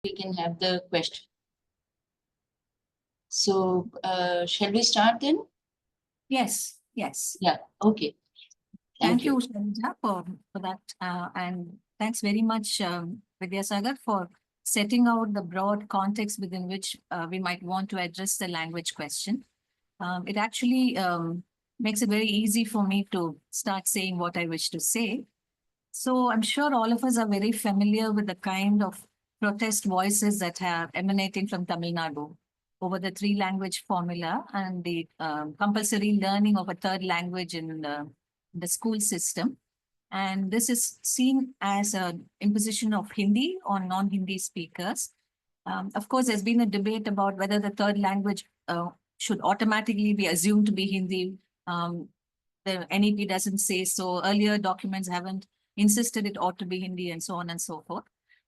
we can have the question. So, shall we start then? Yes, yes. Yeah, okay. Thank you, Shailaja, for that. And thanks very much, Vidyasagar, for setting out the broad context within which we might want to address the language question. It actually makes it very easy for me to start saying what I wish to say. So I'm sure all of us are very familiar with the kind of protest voices that are emanating from Tamil Nadu over the three-language formula and the compulsory learning of a third language in the school system. And this is seen as an imposition of Hindi on non-Hindi speakers. Of course, there's been a debate about whether the third language should automatically be assumed to be Hindi. The NEP doesn't say so. Earlier documents haven't insisted it ought to be Hindi and so on and so forth.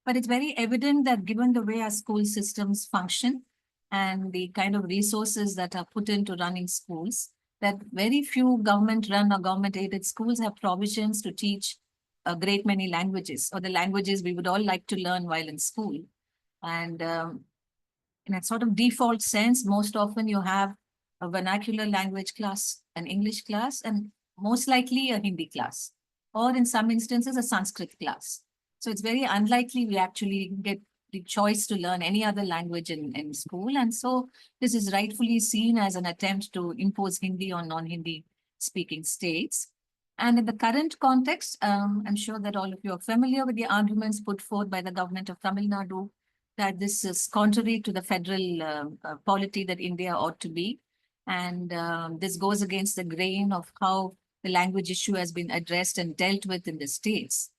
But it's very evident that given the way our school systems function and the kind of resources that are put into running schools, that very few government-run or government-aided schools have provisions to teach a great many languages, or the languages we would all like to learn while in school. And in a sort of default sense, most often you have a vernacular language class, an English class, and most likely a Hindi class, or in some instances, a Sanskrit class. So it's very unlikely we actually get the choice to learn any other language in school. And so this is rightfully seen as an attempt to impose Hindi on non-Hindi speaking states. And in the current context, I'm sure that all of you are familiar with the arguments put forth by the government of Tamil Nadu that this is contrary to the federal polity that India ought to be. And this goes against the grain of how the language issue has been addressed and dealt with in the states.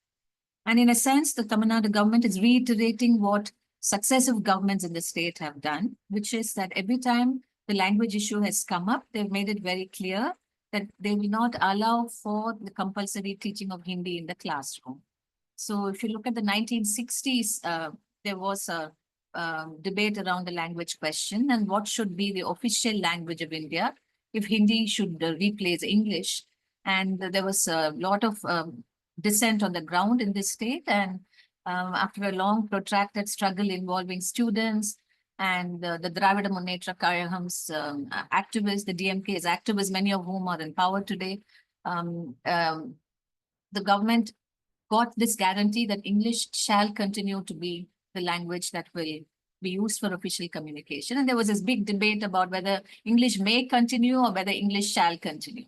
And in a sense, the Tamil Nadu government is reiterating what successive governments in the state have done, which is that every time the language issue has come up, they've made it very clear that they will not allow for the compulsory teaching of Hindi in the classroom. So if you look at the 1960s, there was a debate around the language question and what should be the official language of India if Hindi should replace English. And there was a lot of dissent on the ground in this state. And after a long protracted struggle involving students and the Dravida Munnetra Kazhagam's activists, the DMK's activists, many of whom are in power today, the government got this guarantee that English shall continue to be the language that will be used for official communication. And there was this big debate about whether English may continue or whether English shall continue.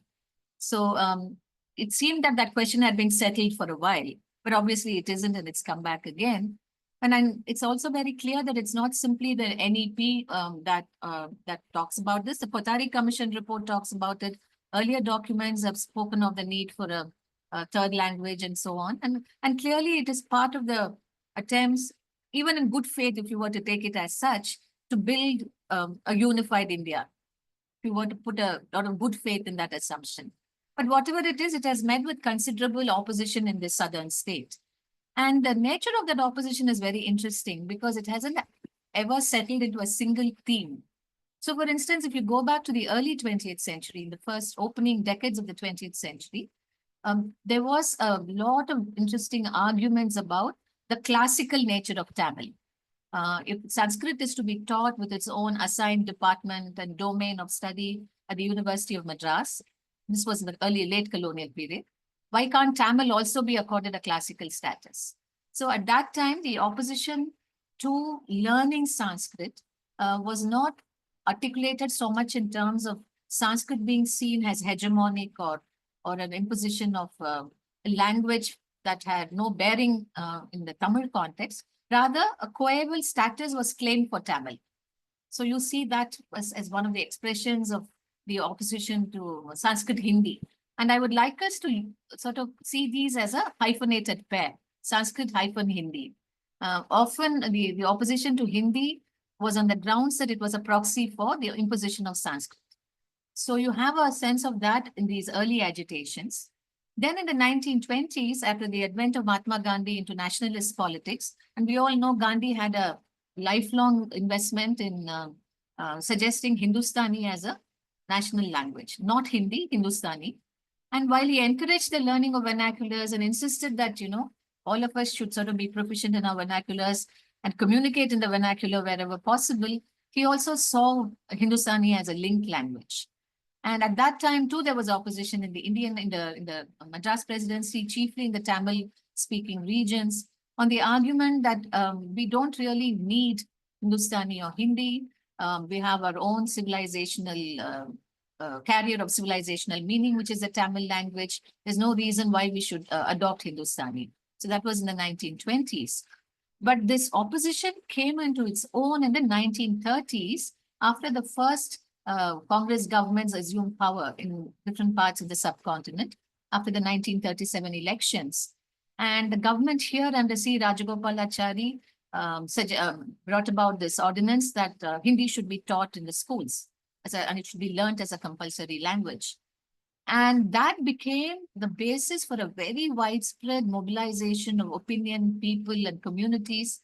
So it seemed that that question had been settled for a while, but obviously it isn't, and it's come back again. And it's also very clear that it's not simply the NEP that talks about this. The Kothari Commission report talks about it. Earlier documents have spoken of the need for a third language and so on. And clearly it is part of the attempts, even in good faith, if you were to take it as such, to build a unified India. If you were to put a lot of good faith in that assumption. But whatever it is, it has met with considerable opposition in this southern state. And the nature of that opposition is very interesting because it hasn't ever settled into a single theme. So for instance, if you go back to the early 20th century, in the first opening decades of the 20th century, there was a lot of interesting arguments about the classical nature of Tamil. If Sanskrit is to be taught with its own assigned department and domain of study at the University of Madras, this was in the late colonial period, why can't Tamil also be accorded a classical status? So at that time, the opposition to learning Sanskrit was not articulated so much in terms of Sanskrit being seen as hegemonic or an imposition of a language that had no bearing in the Tamil context. Rather, a coeval status was claimed for Tamil. So you see that as one of the expressions of the opposition to Sanskrit Hindi. And I would like us to sort of see these as a hyphenated pair, Sanskrit hyphen Hindi. Often the opposition to Hindi was on the grounds that it was a proxy for the imposition of Sanskrit. So you have a sense of that in these early agitations. Then in the 1920s, after the advent of Mahatma Gandhi into nationalist politics, and we all know Gandhi had a lifelong investment in suggesting Hindustani as a national language, not Hindi, Hindustani. And while he encouraged the learning of vernaculars and insisted that, all of us should sort of be proficient in our vernaculars, and communicate in the vernacular wherever possible, he also saw Hindustani as a linked language. And at that time too, there was opposition in the Madras presidency, chiefly in the Tamil-speaking regions, on the argument that we don't really need Hindustani or Hindi. We have our own civilizational carrier of civilizational meaning, which is the Tamil language. There's no reason why we should adopt Hindustani. So that was in the 1920s. But this opposition came into its own in the 1930s after the first Congress governments assumed power in different parts of the subcontinent after the 1937 elections. And the government here under C. Rajagopalachari brought about this ordinance that Hindi should be taught in the schools and it should be learnt as a compulsory language. And that became the basis for a very widespread mobilization of opinion, people, and communities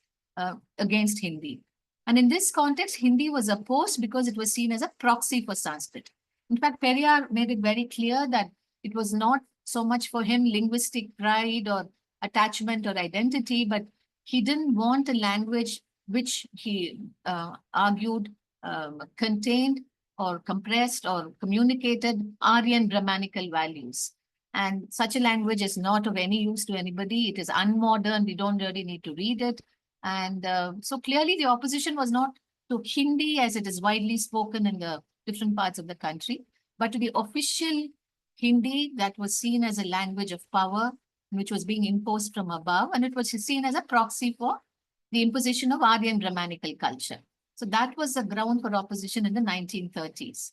against Hindi. And in this context, Hindi was opposed because it was seen as a proxy for Sanskrit. In fact, Periyar made it very clear that it was not so much for him linguistic pride or attachment or identity, but he didn't want a language which he argued contained or compressed or communicated Aryan Brahmanical values. And such a language is not of any use to anybody. It is unmodern. We don't really need to read it. And so clearly the opposition was not to Hindi as it is widely spoken in the different parts of the country, but to the official Hindi that was seen as a language of power, which was being imposed from above, and it was seen as a proxy for the imposition of Aryan Brahmanical culture. So that was the ground for opposition in the 1930s.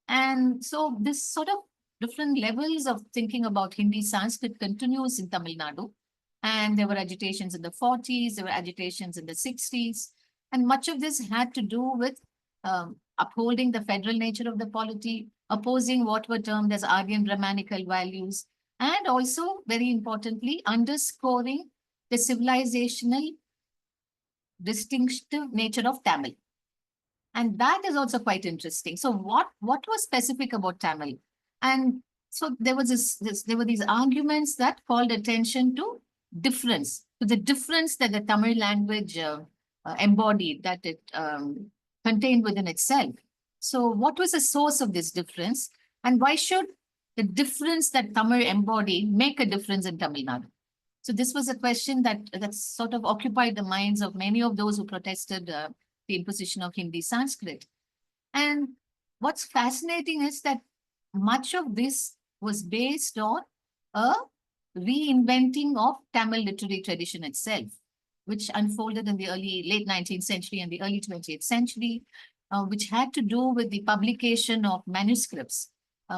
And so this sort of different levels of thinking about Hindi Sanskrit continues in Tamil Nadu. And there were agitations in the 40s, there were agitations in the 60s. And much of this had to do with upholding the federal nature of the polity, opposing what were termed as Aryan Brahmanical values, and also, very importantly, underscoring the civilizational distinctive nature of Tamil. And that is also quite interesting. So what was specific about Tamil? And so there was there were these arguments that called attention to difference, to the difference that the Tamil language embodied, that it contained within itself. So what was the source of this difference? And why should the difference that Tamil embodied make a difference in Tamil Nadu? So this was a question that sort of occupied the minds of many of those who protested the imposition of Hindi Sanskrit. And what's fascinating is that much of this was based on a reinventing of Tamil literary tradition itself, which unfolded in the late 19th century and the early 20th century, which had to do with the publication of manuscripts,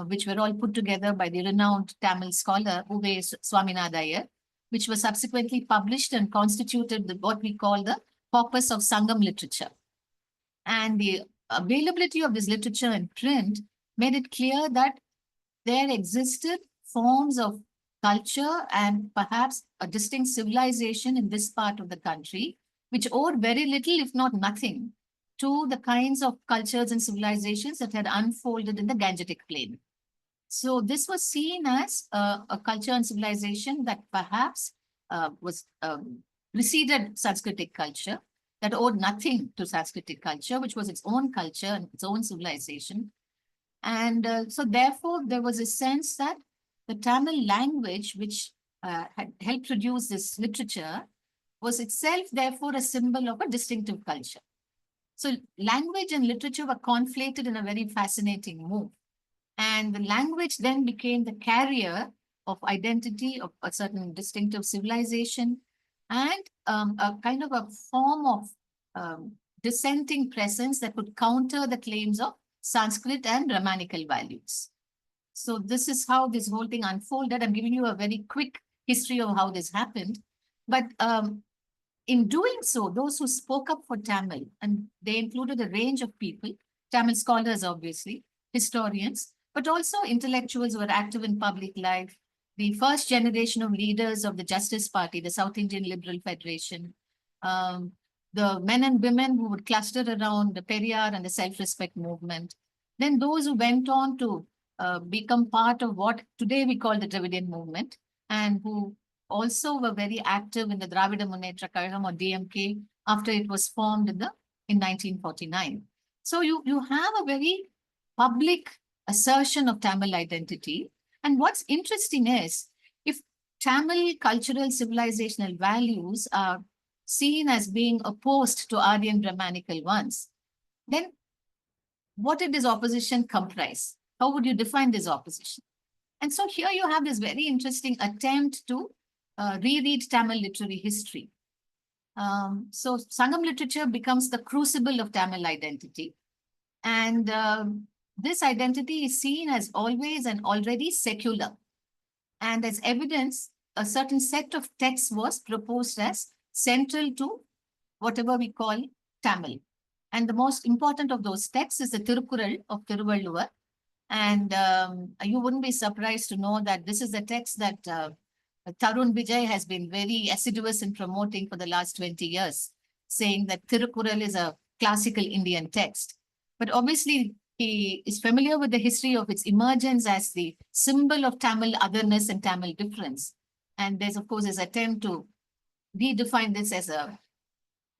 which were all put together by the renowned Tamil scholar Uve Swaminathan Iyer, which was subsequently published and constituted what we call the corpus of Sangam literature. And the availability of this literature in print made it clear that there existed forms of culture and perhaps a distinct civilization in this part of the country, which owed very little, if not nothing, to the kinds of cultures and civilizations that had unfolded in the Gangetic Plain. So this was seen as a culture and civilization that perhaps was preceded Sanskritic culture, that owed nothing to Sanskritic culture, which was its own culture and its own civilization. And so therefore, there was a sense that the Tamil language, which had helped produce this literature, was itself therefore a symbol of a distinctive culture. So language and literature were conflated in a very fascinating move. And the language then became the carrier of identity of a certain distinctive civilization and a kind of a form of dissenting presence that could counter the claims of Sanskrit and Brahmanical values. So this is how this whole thing unfolded. I'm giving you a very quick history of how this happened. But in doing so, those who spoke up for Tamil, and they included a range of people, Tamil scholars, obviously, historians, but also intellectuals who were active in public life, the first generation of leaders of the Justice Party, the South Indian Liberal Federation, the men and women who would cluster around the Periyar and the self-respect movement, then those who went on to become part of what today we call the Dravidian movement, and who also were very active in the Dravida Munnetra Kazhagam or DMK after it was formed in 1949. So you have a very public assertion of Tamil identity. And what's interesting is, if Tamil cultural civilizational values are seen as being opposed to Aryan Brahmanical ones, then what did this opposition comprise? How would you define this opposition? And so here you have this very interesting attempt to reread Tamil literary history. So Sangam literature becomes the crucible of Tamil identity. And this identity is seen as always and already secular. And as evidence, a certain set of texts was proposed as central to whatever we call Tamil. And the most important of those texts is the Tirukkural of Thiruvalluvar. And you wouldn't be surprised to know that this is the text that Tarun Vijay has been very assiduous in promoting for the last 20 years, saying that Tirukkural is a classical Indian text. But obviously, he is familiar with the history of its emergence as the symbol of Tamil otherness and Tamil difference. And there's, of course, this attempt to redefine this as a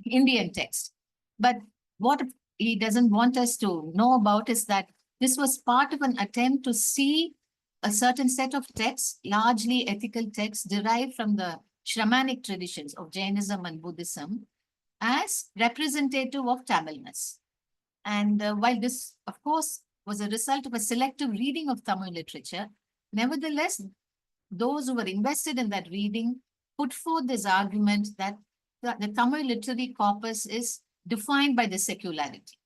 Indian text. But what he doesn't want us to know about is that this was part of an attempt to see a certain set of texts, largely ethical texts, derived from the Shramanic traditions of Jainism and Buddhism, as representative of Tamilness. And while this, of course, was a result of a selective reading of Tamil literature, nevertheless, those who were invested in that reading put forth this argument that the Tamil literary corpus is defined by the secularity,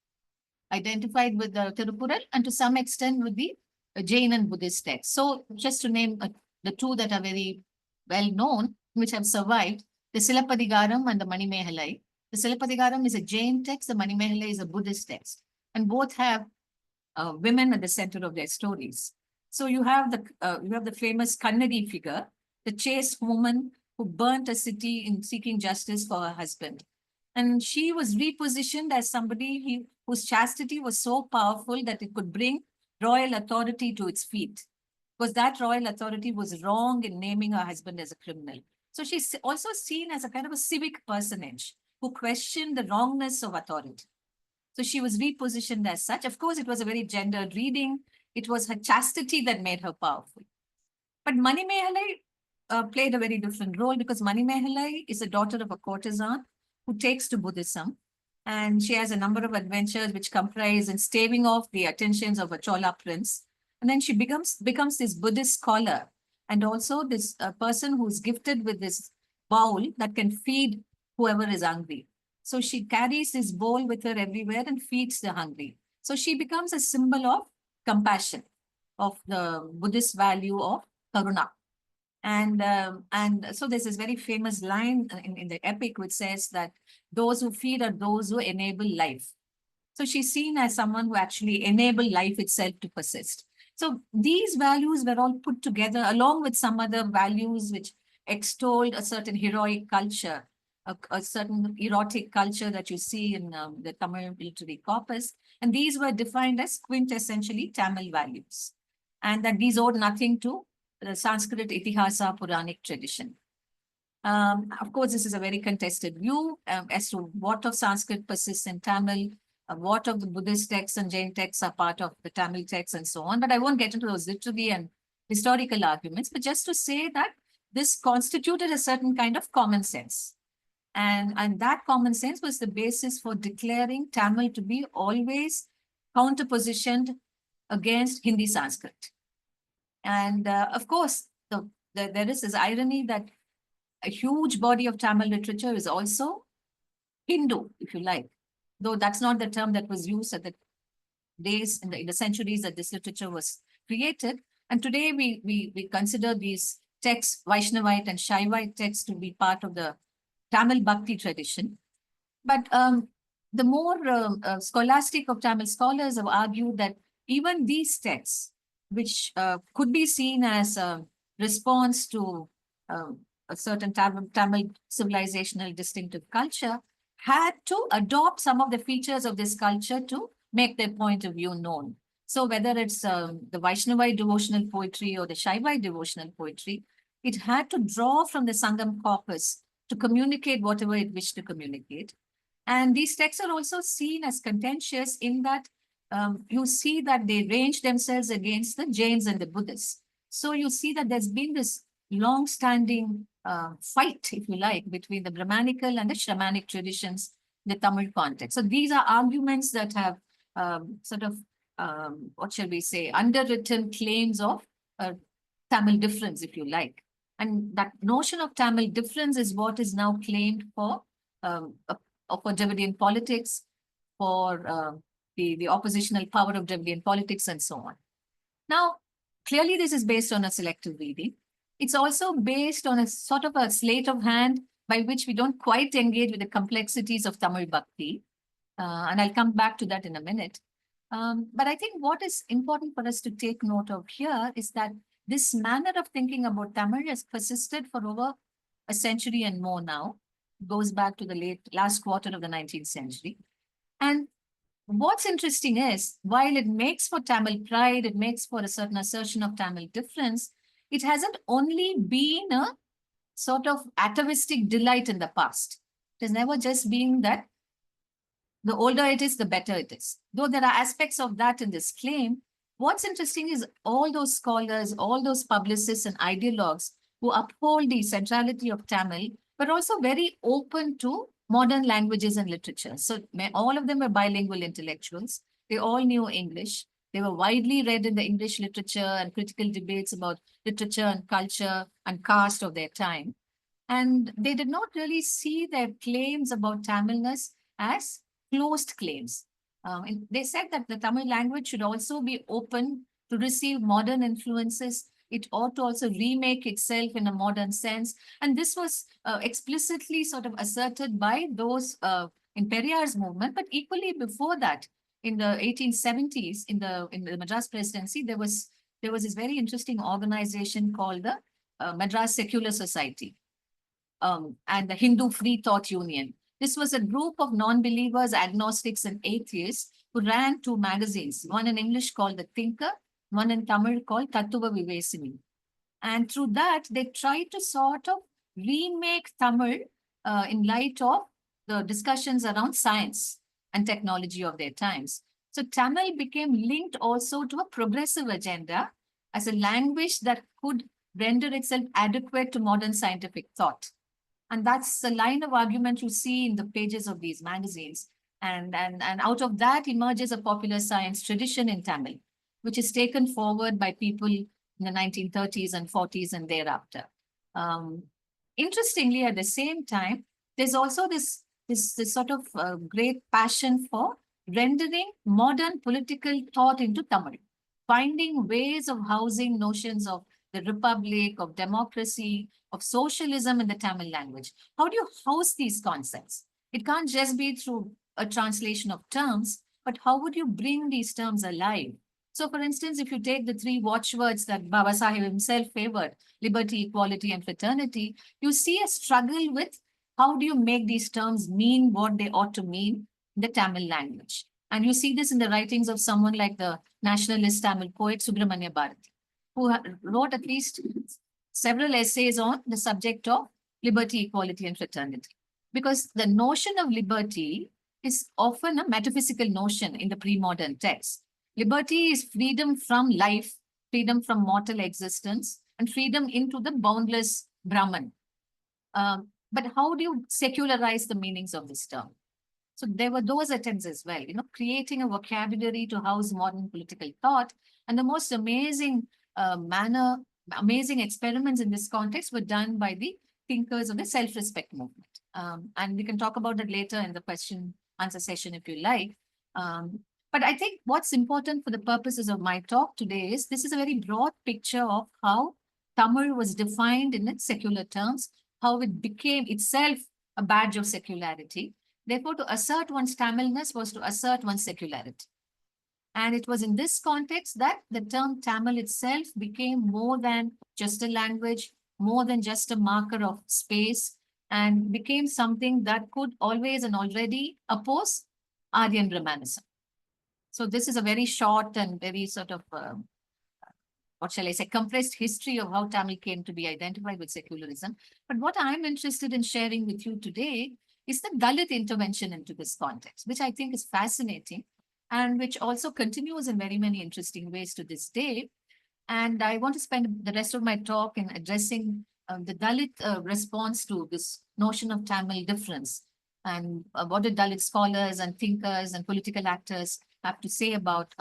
identified with the Tirukkural and to some extent with the Jain and Buddhist texts. So just to name the two that are very well known, which have survived, the Silappadigaram and the Manimehalai. The Silappadigaram is a Jain text, the Manimehalai is a Buddhist text, and both have women at the center of their stories. So you have the famous Kannadi figure, the chaste woman who burnt a city in seeking justice for her husband. And she was repositioned as somebody whose chastity was so powerful that it could bring royal authority to its feet, because that royal authority was wrong in naming her husband as a criminal. So she's also seen as a kind of a civic personage who questioned the wrongness of authority. So she was repositioned as such. Of course, it was a very gendered reading. It was her chastity that made her powerful. But Manimehalai played a very different role, because Manimehalai is the daughter of a courtesan who takes to Buddhism. And she has a number of adventures which comprise in staving off the attentions of a Chola prince. And then she becomes this Buddhist scholar, and also this person who's gifted with this bowl that can feed whoever is hungry. So she carries this bowl with her everywhere and feeds the hungry. So she becomes a symbol of compassion, of the Buddhist value of karuna. And so there's this very famous line in the epic which says that those who feed are those who enable life. So she's seen as someone who actually enabled life itself to persist. So these values were all put together along with some other values which extolled a certain heroic culture, a certain erotic culture that you see in the Tamil literary corpus. And these were defined as quintessentially Tamil values. And that these owed nothing to the Sanskrit Itihasa Puranic tradition. Of course, this is a very contested view as to what of Sanskrit persists in Tamil, what of the Buddhist texts and Jain texts are part of the Tamil texts and so on. But I won't get into those literary and historical arguments, but just to say that this constituted a certain kind of common sense. And that common sense was the basis for declaring Tamil to be always counterpositioned against Hindi Sanskrit. And of course, there is this irony that a huge body of Tamil literature is also Hindu, if you like, though that's not the term that was used at the days, in the centuries that this literature was created. And today we consider these texts, Vaishnavite and Shaivite texts, to be part of the Tamil Bhakti tradition. But the more scholastic of Tamil scholars have argued that even these texts, which could be seen as a response to a certain Tamil civilizational distinctive culture, had to adopt some of the features of this culture to make their point of view known. So whether it's the Vaishnavite devotional poetry or the Shaivite devotional poetry, it had to draw from the Sangam corpus to communicate whatever it wished to communicate. And these texts are also seen as contentious in that you see that they range themselves against the Jains and the Buddhists. So you see that there's been this long-standing fight, if you like, between the Brahmanical and the Shramanic traditions in the Tamil context. So these are arguments that have sort of, what shall we say, underwritten claims of Tamil difference, if you like. And that notion of Tamil difference is what is now claimed for Dravidian politics, for the oppositional power of Dravidian politics, and so on. Now, clearly, this is based on a selective reading. It's also based on a sort of a sleight of hand by which we don't quite engage with the complexities of Tamil Bhakti. And I'll come back to that in a minute. But I think what is important for us to take note of here is that this manner of thinking about Tamil has persisted for over a century and more now. It goes back to the last quarter of the 19th century. And what's interesting is, while it makes for Tamil pride, it makes for a certain assertion of Tamil difference, it hasn't only been a sort of atavistic delight in the past. It has never just been that the older it is, the better it is. Though there are aspects of that in this claim, what's interesting is all those scholars, all those publicists and ideologues who uphold the centrality of Tamil, but also very open to modern languages and literature. So all of them were bilingual intellectuals. They all knew English. They were widely read in the English literature and critical debates about literature and culture and caste of their time. And they did not really see their claims about Tamilness as closed claims. They said that the Tamil language should also be open to receive modern influences. It ought to also remake itself in a modern sense. And this was explicitly sort of asserted by those in Periyar's movement, but equally before that, in the 1870s, in the Madras Presidency, there was this very interesting organization called the Madras Secular Society and the Hindu Free Thought Union. This was a group of non-believers, agnostics, and atheists who ran two magazines, one in English called The Thinker, one in Tamil called Tattva Vivesini. And through that, they tried to sort of remake Tamil in light of the discussions around science and technology of their times. So Tamil became linked also to a progressive agenda as a language that could render itself adequate to modern scientific thought. And that's the line of argument you see in the pages of these magazines. And out of that emerges a popular science tradition in Tamil, which is taken forward by people in the 1930s and 40s and thereafter. Interestingly, at the same time, there's also this sort of great passion for rendering modern political thought into Tamil, finding ways of housing notions of the republic, of democracy, of socialism in the Tamil language. How do you house these concepts? It can't just be through a translation of terms, but how would you bring these terms alive? So, for instance, if you take the three watchwords that Baba Sahib himself favored, liberty, equality, and fraternity, you see a struggle with how do you make these terms mean what they ought to mean in the Tamil language. And you see this in the writings of someone like the nationalist Tamil poet Subramanya Bharati, who wrote at least several essays on the subject of liberty, equality, and fraternity. Because the notion of liberty is often a metaphysical notion in the pre-modern text. Liberty is freedom from life, freedom from mortal existence, and freedom into the boundless Brahman. But how do you secularize the meanings of this term? So there were those attempts as well, creating a vocabulary to house modern political thought. And the most amazing amazing experiments in this context were done by the thinkers of the self-respect movement. And we can talk about that later in the question-answer session if you like. But I think what's important for the purposes of my talk today is this is a very broad picture of how Tamil was defined in its secular terms, how it became itself a badge of secularity. Therefore, to assert one's Tamilness was to assert one's secularity. And it was in this context that the term Tamil itself became more than just a language, more than just a marker of space, and became something that could always and already oppose Aryan Brahmanism. So this is a very short and very sort of, what shall I say, compressed history of how Tamil came to be identified with secularism. But what I'm interested in sharing with you today is the Dalit intervention into this context, which I think is fascinating and which also continues in very many interesting ways to this day. And I want to spend the rest of my talk in addressing the Dalit response to this notion of Tamil difference and what did Dalit scholars and thinkers and political actors have to say about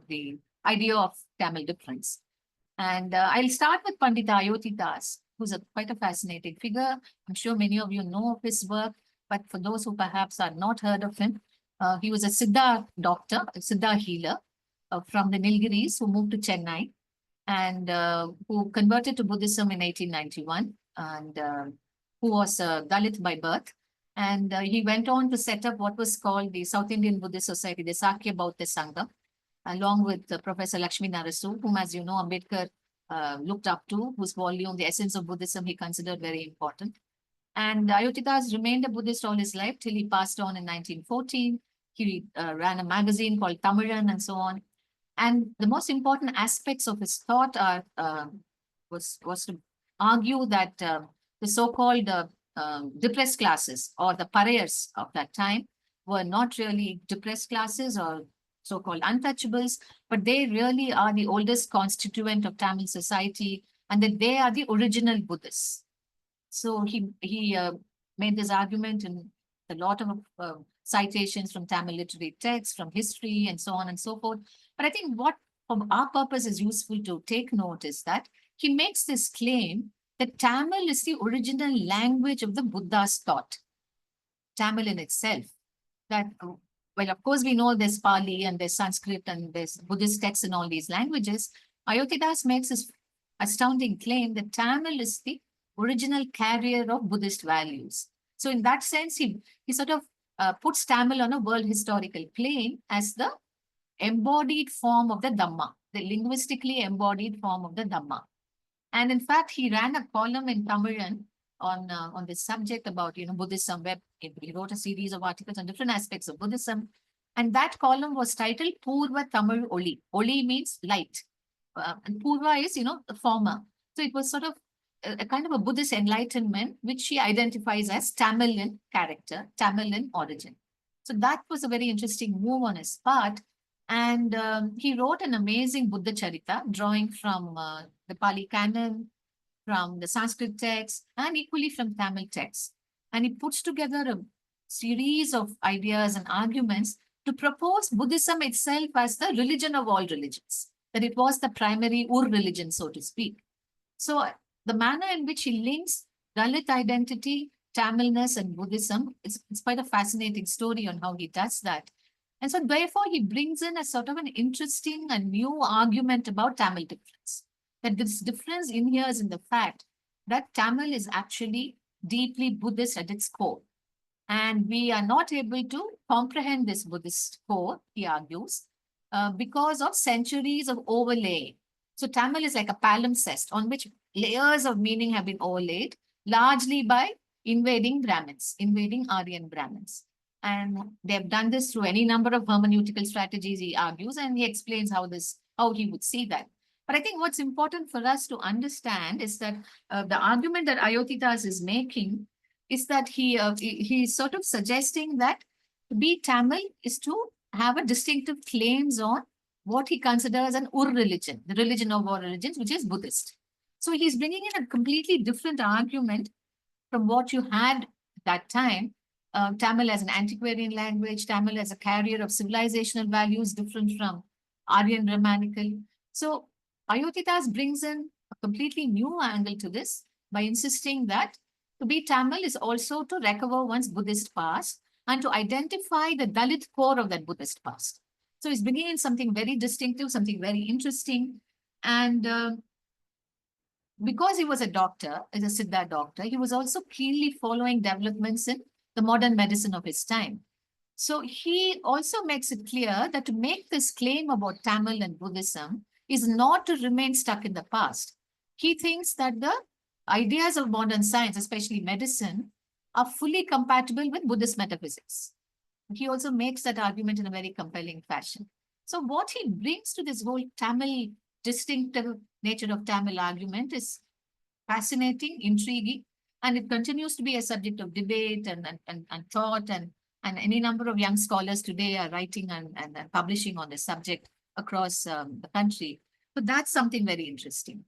the idea of Tamil difference. And I'll start with Pandita Ayodhi Das, who's quite a fascinating figure. I'm sure many of you know of his work, but for those who perhaps are not heard of him, he was a Siddha doctor, a Siddha healer from the Nilgiris who moved to Chennai and who converted to Buddhism in 1891 and who was Dalit by birth. And he went on to set up what was called the South Indian Buddhist Society, the Sakya Bauddha Sangha, along with Professor Lakshmi Narasu, whom, as you know, Ambedkar looked up to, whose volume, The Essence of Buddhism, he considered very important. And Ayodhi Das remained a Buddhist all his life till he passed on in 1914. He ran a magazine called Tamilan and so on. And the most important aspects of his thought are was to argue that the so-called depressed classes or the pariahs of that time were not really depressed classes or so-called untouchables, but they really are the oldest constituent of Tamil society and that they are the original Buddhists. So he made this argument in a lot of citations from Tamil literary texts, from history, and so on and so forth. But I think what, for our purpose, is useful to take note is that he makes this claim that Tamil is the original language of the Buddha's thought. Tamil in itself. That, well, of course, we know there's Pali and there's Sanskrit and there's Buddhist texts in all these languages. Ayodhi Das makes this astounding claim that Tamil is the original carrier of Buddhist values. So in that sense, he sort of puts Tamil on a world historical plane as the embodied form of the Dhamma, the linguistically embodied form of the Dhamma. And in fact, he ran a column in Tamilan on this subject about, Buddhism web. He wrote a series of articles on different aspects of Buddhism. And that column was titled Purva Tamil Oli. Oli means light. And Purva is, the former. So it was sort of a kind of a Buddhist enlightenment, which he identifies as Tamil in character, Tamil in origin. So that was a very interesting move on his part. And he wrote an amazing Buddha Charita, drawing from the Pali canon, from the Sanskrit text, and equally from Tamil texts. And he puts together a series of ideas and arguments to propose Buddhism itself as the religion of all religions, that it was the primary religion, so to speak. So the manner in which he links Dalit identity, Tamilness, and Buddhism, it's quite a fascinating story on how he does that. And so therefore, he brings in a sort of an interesting and new argument about Tamil difference. That this difference inheres in the fact that Tamil is actually deeply Buddhist at its core. And we are not able to comprehend this Buddhist core, he argues, because of centuries of overlay. So Tamil is like a palimpsest on which layers of meaning have been overlaid, largely by invading Brahmins, invading Aryan Brahmins. And they've done this through any number of hermeneutical strategies, he argues, and he explains how he would see that. But I think what's important for us to understand is that the argument that Ayodhi Das is making is that he's sort of suggesting that to be Tamil is to have a distinctive claims on what he considers an religion, the religion of all religions, which is Buddhist. So he's bringing in a completely different argument from what you had that time. Tamil as an antiquarian language, Tamil as a carrier of civilizational values different from Aryan Brahmanical. So Ayodhi Das brings in a completely new angle to this by insisting that to be Tamil is also to recover one's Buddhist past and to identify the Dalit core of that Buddhist past. So he's bringing in something very distinctive, something very interesting. And because he was a doctor, as a Siddha doctor, he was also keenly following developments in the modern medicine of his time. So he also makes it clear that to make this claim about Tamil and Buddhism is not to remain stuck in the past. He thinks that the ideas of modern science, especially medicine, are fully compatible with Buddhist metaphysics. He also makes that argument in a very compelling fashion. So what he brings to this whole Tamil, distinctive nature of Tamil argument is fascinating, intriguing, And it continues to be a subject of debate and thought, and any number of young scholars today are writing and publishing on this subject across the country. But that's something very interesting.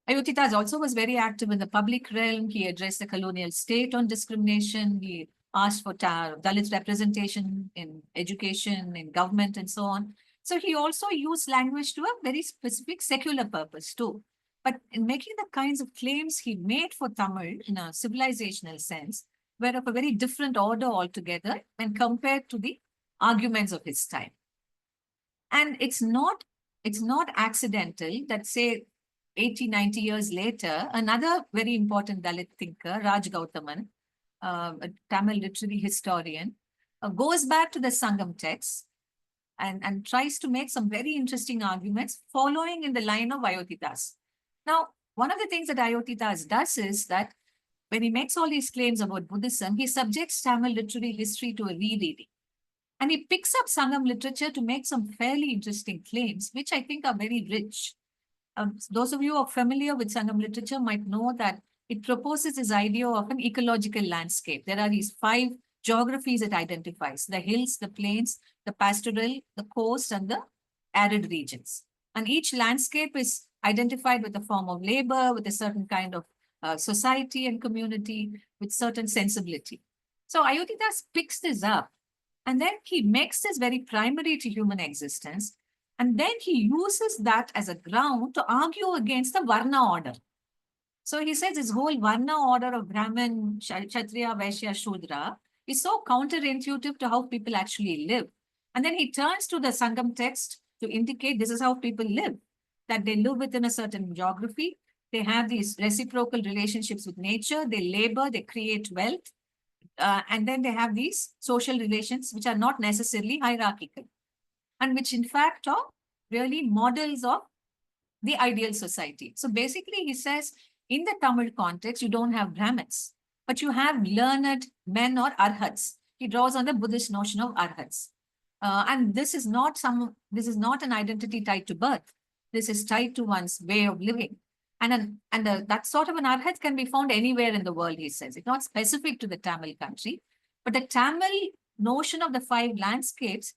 Ayodhya also was very active in the public realm. He addressed the colonial state on discrimination. He asked for Dalit representation in education, in government, and so on. So he also used language to a very specific secular purpose too. But in making the kinds of claims he made for Tamil in a civilizational sense were of a very different order altogether when compared to the arguments of his time. And it's not accidental that, say, 80, 90 years later, another very important Dalit thinker, Raj Gautaman, a Tamil literary historian, goes back to the Sangam text and tries to make some very interesting arguments following in the line of Ayodhya. Now, one of the things that Ayodhya does is that when he makes all these claims about Buddhism, he subjects Tamil literary history to a rereading. And he picks up Sangam literature to make some fairly interesting claims, which I think are very rich. Those of you who are familiar with Sangam literature might know that it proposes this idea of an ecological landscape. There are these 5 geographies it identifies: the hills, the plains, the pastoral, the coast, and the arid regions. And each landscape is identified with a form of labor, with a certain kind of society and community, with certain sensibility. So Ayodhya picks this up, and then he makes this very primary to human existence. And then he uses that as a ground to argue against the Varna order. So he says this whole Varna order of Brahmin, Kshatriya, Vaishya, Shudra is so counterintuitive to how people actually live. And then he turns to the Sangam text to indicate this is how people live, that they live within a certain geography. They have these reciprocal relationships with nature. They labor, they create wealth. And then they have these social relations, which are not necessarily hierarchical, and which in fact are really models of the ideal society. So basically he says, in the Tamil context, you don't have Brahmins, but you have learned men or arhats. He draws on the Buddhist notion of arhats. And this is not an identity tied to birth. This is tied to one's way of living. And that sort of an arhat can be found anywhere in the world, he says. It's not specific to the Tamil country, but the Tamil notion of the 5 landscapes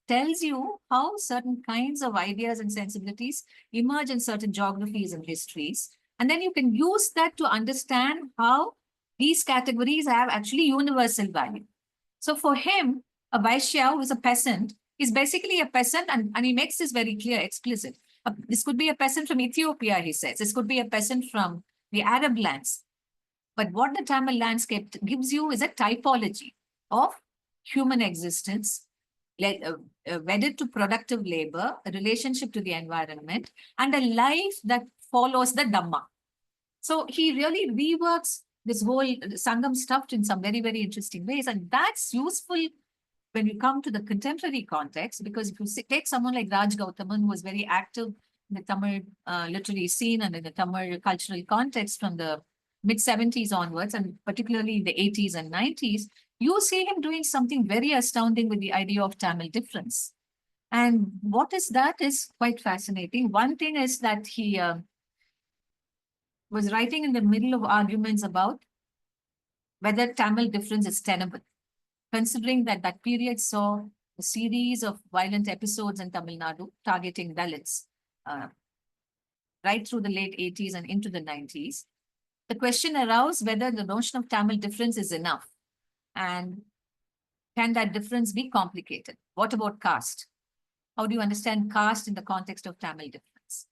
tells you how certain kinds of ideas and sensibilities emerge in certain geographies and histories. And then you can use that to understand how these categories have actually universal value. So for him, a Vaishya who is a peasant is basically a peasant, and he makes this very clear, explicit. This could be a peasant from Ethiopia, he says. This could be a peasant from the Arab lands. But what the Tamil landscape gives you is a typology of human existence, wedded to productive labor, a relationship to the environment, and a life that follows the Dhamma. So he really reworks this whole Sangam stuff in some very, very interesting ways. And that's useful when you come to the contemporary context, because if you take someone like Raj Gautaman, who was very active in the Tamil literary scene and in the Tamil cultural context from the mid-70s onwards, and particularly in the 80s and 90s, you see him doing something very astounding with the idea of Tamil difference. And what is that is quite fascinating. One thing is that he was writing in the middle of arguments about whether Tamil difference is tenable, considering that that period saw a series of violent episodes in Tamil Nadu targeting Dalits right through the late 80s and into the 90s. The question arose whether the notion of Tamil difference is enough. And can that difference be complicated? What about caste? How do you understand caste in the context of Tamil difference?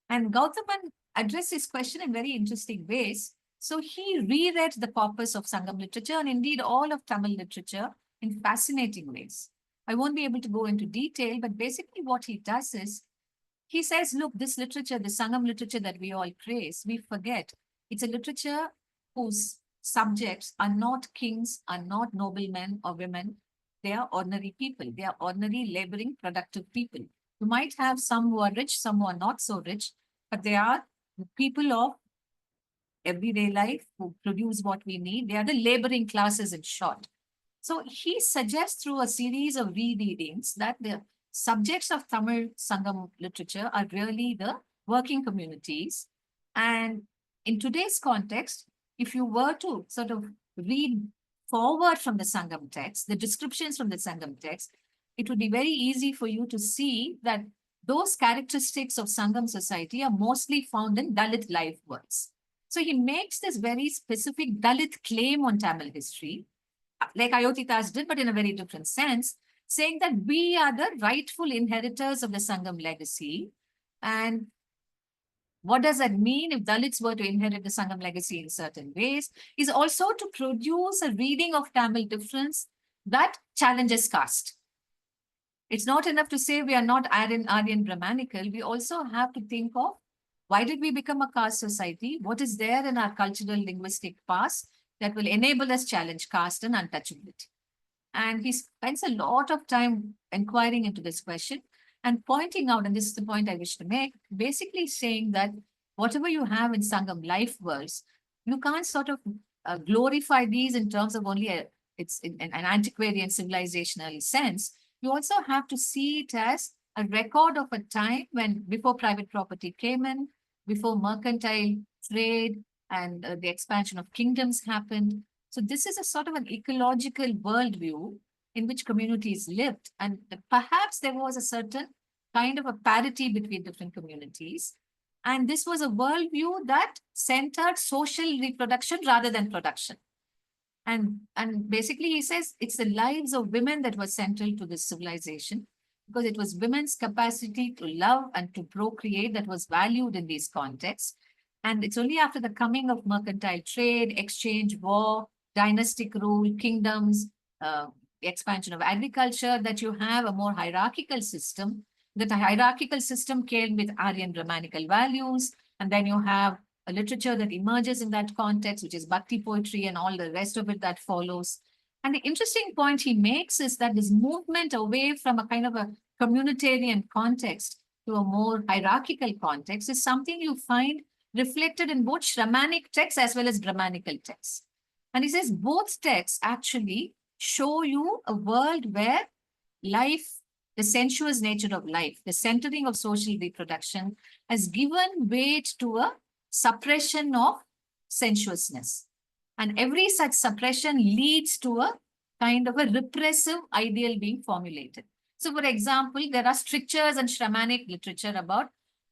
And Gautaman addressed this question in very interesting ways. So he reread the corpus of Sangam literature and indeed all of Tamil literature in fascinating ways. I won't be able to go into detail, but basically what he does is, he says, look, this literature, the Sangam literature that we all praise, we forget. It's a literature whose subjects are not kings, are not noblemen or women. They are ordinary people. They are ordinary, laboring, productive people. You might have some who are rich, some who are not so rich, but they are the people of everyday life who produce what we need. They are the laboring classes, in short. So he suggests through a series of rereadings that the subjects of Tamil Sangam literature are really the working communities. And in today's context, if you were to sort of read forward from the Sangam text, the descriptions from the Sangam text, it would be very easy for you to see that those characteristics of Sangam society are mostly found in Dalit life words. So he makes this very specific Dalit claim on Tamil history, like Ayotitas did, but in a very different sense, saying that we are the rightful inheritors of the Sangam legacy. And what does that mean if Dalits were to inherit the Sangam legacy in certain ways? Is also to produce a reading of Tamil difference that challenges caste. It's not enough to say we are not Aryan Brahmanical. We also have to think of why did we become a caste society? What is there in our cultural linguistic past that will enable us challenge caste and untouchability? And he spends a lot of time inquiring into this question and pointing out, and this is the point I wish to make, basically saying that whatever you have in Sangam life worlds, you can't sort of glorify these in terms of only it's in an antiquarian civilizational sense. You also have to see it as a record of a time when before private property came in, before mercantile trade and the expansion of kingdoms happened. So this is a sort of an ecological worldview in which communities lived. And perhaps there was a certain kind of a parity between different communities. And this was a worldview that centered social reproduction rather than production. And basically he says it's the lives of women that were central to this civilization, because it was women's capacity to love and to procreate that was valued in these contexts. And it's only after the coming of mercantile trade, exchange, war, dynastic rule, kingdoms, the expansion of agriculture, that you have a more hierarchical system. That a hierarchical system came with Aryan Brahmanical values, and then you have a literature that emerges in that context, which is Bhakti poetry and all the rest of it that follows. And the interesting point he makes is that this movement away from a kind of a communitarian context to a more hierarchical context is something you find reflected in both Shramanic texts as well as Brahmanical texts. And he says both texts actually show you a world where life, the sensuous nature of life, the centering of social reproduction has given weight to a suppression of sensuousness. And every such suppression leads to a kind of a repressive ideal being formulated. So for example, there are strictures and Shramanic literature about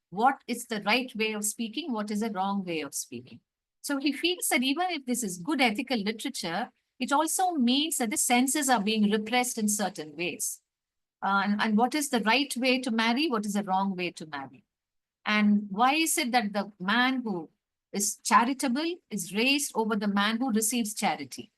what is the right way of speaking, what is the wrong way of speaking. So he feels that even if this is good ethical literature, it also means that the senses are being repressed in certain ways. And what is the right way to marry? What is the wrong way to marry? And why is it that the man who is charitable is raised over the man who receives charity?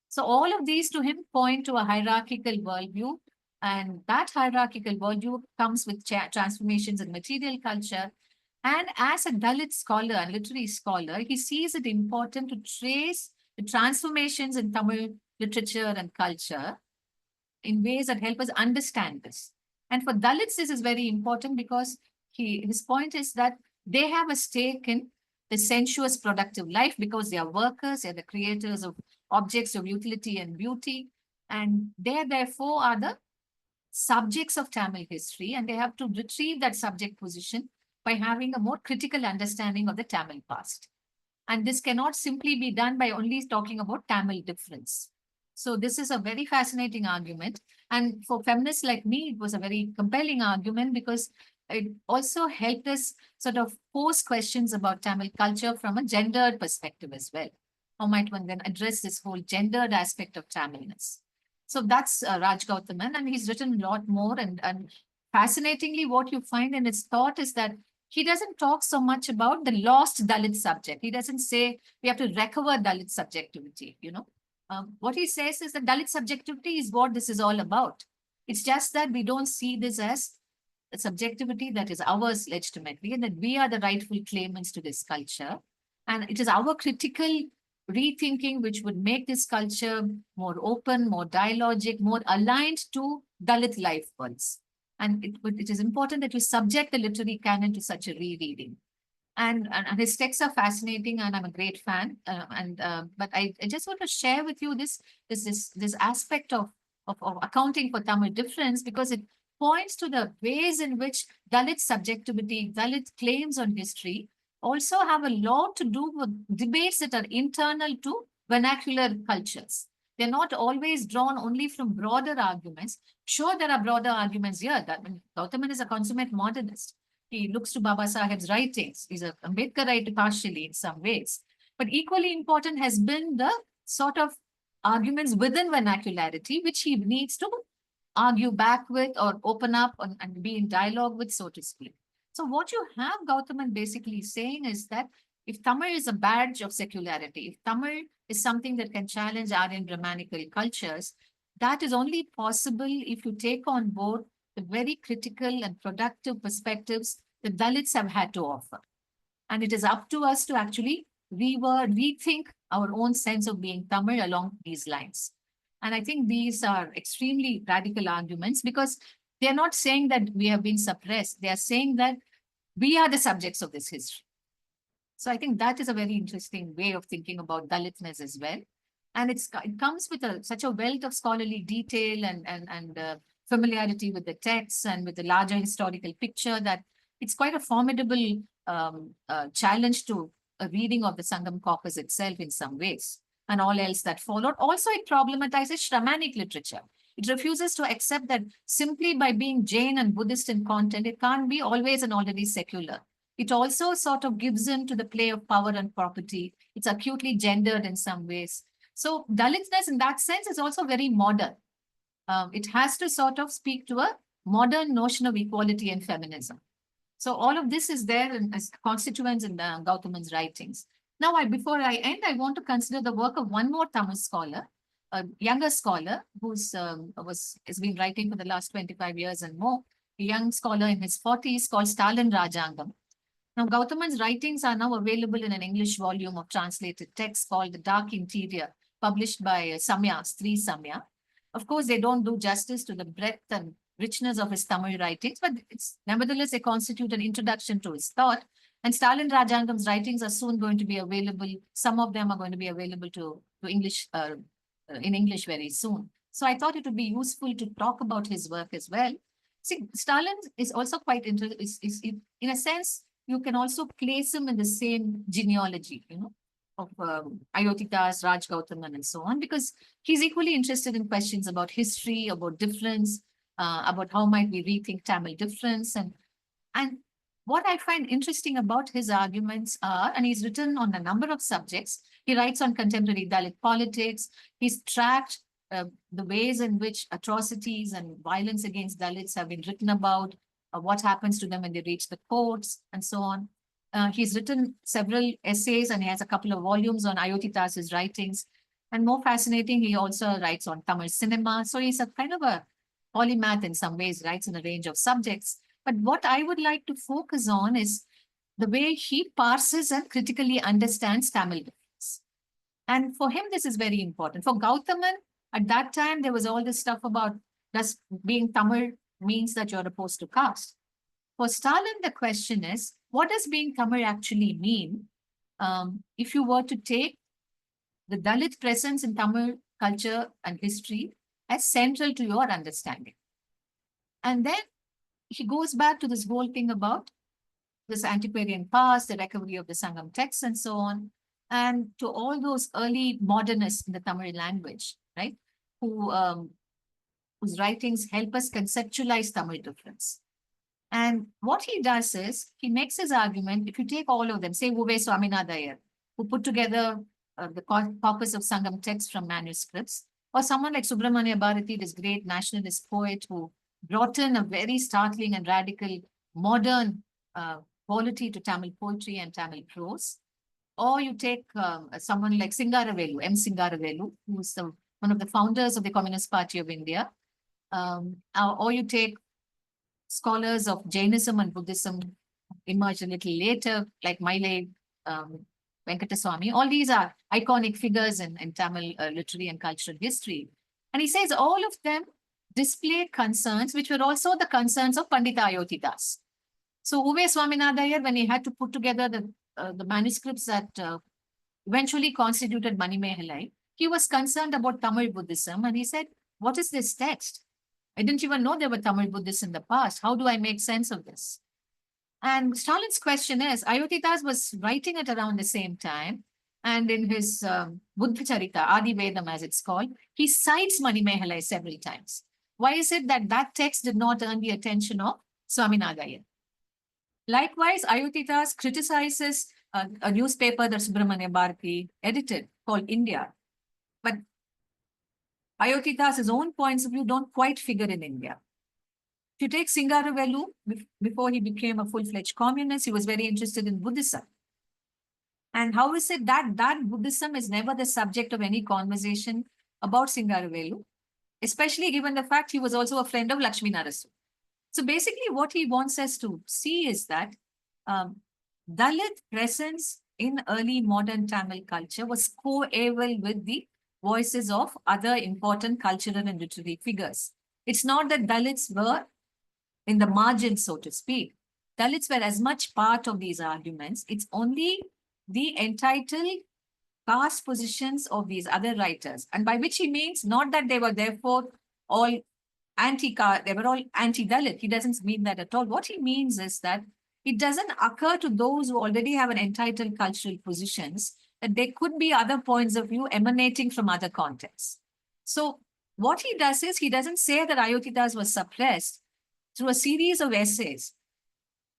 So all of these to him point to a hierarchical worldview. And that hierarchical worldview comes with transformations in material culture. And as a Dalit scholar and literary scholar, he sees it important to trace the transformations in Tamil literature and culture in ways that help us understand this. And for Dalits, this is very important because his point is that they have a stake in the sensuous productive life because they are workers, they're the creators of objects of utility and beauty. And they therefore are the subjects of Tamil history, and they have to retrieve that subject position by having a more critical understanding of the Tamil past. And this cannot simply be done by only talking about Tamil difference. So this is a very fascinating argument. And for feminists like me, it was a very compelling argument because it also helped us sort of pose questions about Tamil culture from a gendered perspective as well. How might one then address this whole gendered aspect of Tamilness? So that's Raj Gautaman, and he's written a lot more. And fascinatingly, what you find in his thought is that he doesn't talk so much about the lost Dalit subject. He doesn't say we have to recover Dalit subjectivity, you know. What he says is that Dalit subjectivity is what this is all about. It's just that we don't see this as a subjectivity that is ours legitimately, and that we are the rightful claimants to this culture. And it is our critical rethinking which would make this culture more open, more dialogic, more aligned to Dalit life worlds. And it is important that we subject the literary canon to such a rereading. And his texts are fascinating, and I'm a great fan. But I just want to share with you this aspect of accounting for Tamil difference, because it points to the ways in which Dalit subjectivity, Dalit claims on history also have a lot to do with debates that are internal to vernacular cultures. They're not always drawn only from broader arguments. Sure, there are broader arguments here. That Gautaman is a consummate modernist. He looks to Baba Saheb's writings. He's an Ambedkarite partially in some ways. But equally important has been the sort of arguments within vernacularity, which he needs to argue back with or open up and be in dialogue with, so to speak. So what you have Gautaman basically saying is that if Tamil is a badge of secularity, if Tamil is something that can challenge Aryan Brahmanical cultures, that is only possible if you take on board the very critical and productive perspectives that Dalits have had to offer. And it is up to us to actually rethink our own sense of being Tamil along these lines. And I think these are extremely radical arguments because they're not saying that we have been suppressed. They are saying that we are the subjects of this history. So I think that is a very interesting way of thinking about Dalitness as well. And it comes with such a wealth of scholarly detail and familiarity with the texts and with the larger historical picture that it's quite a formidable challenge to a reading of the Sangam corpus itself in some ways and all else that followed. Also, it problematizes Shramanic literature. It refuses to accept that simply by being Jain and Buddhist in content, it can't be always and already secular. It also sort of gives in to the play of power and property. It's acutely gendered in some ways. So Dalitness in that sense is also very modern. It has to sort of speak to a modern notion of equality and feminism. So all of this is there as constituents in Gautaman's writings. Now, before I end, I want to consider the work of one more Tamil scholar, a younger scholar who's has been writing for the last 25 years and more, a young scholar in his 40s called Stalin Rajangam. Now, Gautaman's writings are now available in an English volume of translated text called The Dark Interior, published by Sri Samya. Of course, they don't do justice to the breadth and richness of his Tamil writings, but nevertheless, they constitute an introduction to his thought. And Stalin Rajangam's writings are soon going to be available. Some of them are going to be available to English in English very soon. So I thought it would be useful to talk about his work as well. See, Stalin is also quite interesting. In a sense, you can also place him in the same genealogy, of Ayotidas, Raj Gautaman, and so on, because he's equally interested in questions about history, about difference, about how might we rethink Tamil difference. And what I find interesting about his arguments are, and he's written on a number of subjects. He writes on contemporary Dalit politics. He's tracked the ways in which atrocities and violence against Dalits have been written about, what happens to them when they reach the courts, and so on. He's written several essays, and he has a couple of volumes on Ayotidas' writings. And more fascinating, he also writes on Tamil cinema. So he's a kind of a polymath in some ways, writes in a range of subjects. But what I would like to focus on is the way he parses and critically understands Tamil difference. And for him, this is very important. For Gautaman, at that time, there was all this stuff about does being Tamil means that you're opposed to caste. For Stalin, the question is, what does being Tamil actually mean if you were to take the Dalit presence in Tamil culture and history as central to your understanding? And then he goes back to this whole thing about this antiquarian past, the recovery of the Sangam texts, and so on, and to all those early modernists in the Tamil language, right, whose writings help us conceptualize Tamil difference. And what he does is, he makes his argument, if you take all of them, say Uve Swaminathan, who put together the corpus of Sangam texts from manuscripts, or someone like Subramanya Bharati, this great nationalist poet who brought in a very startling and radical modern quality to Tamil poetry and Tamil prose. Or you take someone like Singaravelu, M. Singaravelu, who's one of the founders of the Communist Party of India. Or you take scholars of Jainism and Buddhism emerged a little later, like Maile Venkataswamy. All these are iconic figures in Tamil literary and cultural history. And he says all of them displayed concerns, which were also the concerns of Pandita Ayotidas. So Uve Swaminathan, when he had to put together the manuscripts that eventually constituted Manimehalai, he was concerned about Tamil Buddhism. And he said, what is this text? I didn't even know there were Tamil Buddhists in the past. How do I make sense of this? And Stalin's question is, Ayotidas was writing it around the same time. And in his Buddha Charita, Adi Vedam as it's called, he cites Manimehalai several times. Why is it that that text did not earn the attention of Swaminathan? Likewise, Ayotidas criticizes a newspaper that Subramanya Bharati edited called India. But Ayotidas' own points of view don't quite figure in India. If you take Singaravelu, before he became a full-fledged communist, he was very interested in Buddhism. And how is it that that Buddhism is never the subject of any conversation about Singaravelu, especially given the fact he was also a friend of Lakshmi Narasu? So basically what he wants us to see is that Dalit presence in early modern Tamil culture was coeval with the voices of other important cultural and literary figures. It's not that Dalits were in the margins, so to speak. Dalits were as much part of these arguments. It's only the entitled caste positions of these other writers. And by which he means not that they were therefore all anti-caste, they were all anti-Dalit. He doesn't mean that at all. What he means is that it doesn't occur to those who already have an entitled cultural positions that there could be other points of view emanating from other contexts. So what he does is he doesn't say that Ayotidas was suppressed through a series of essays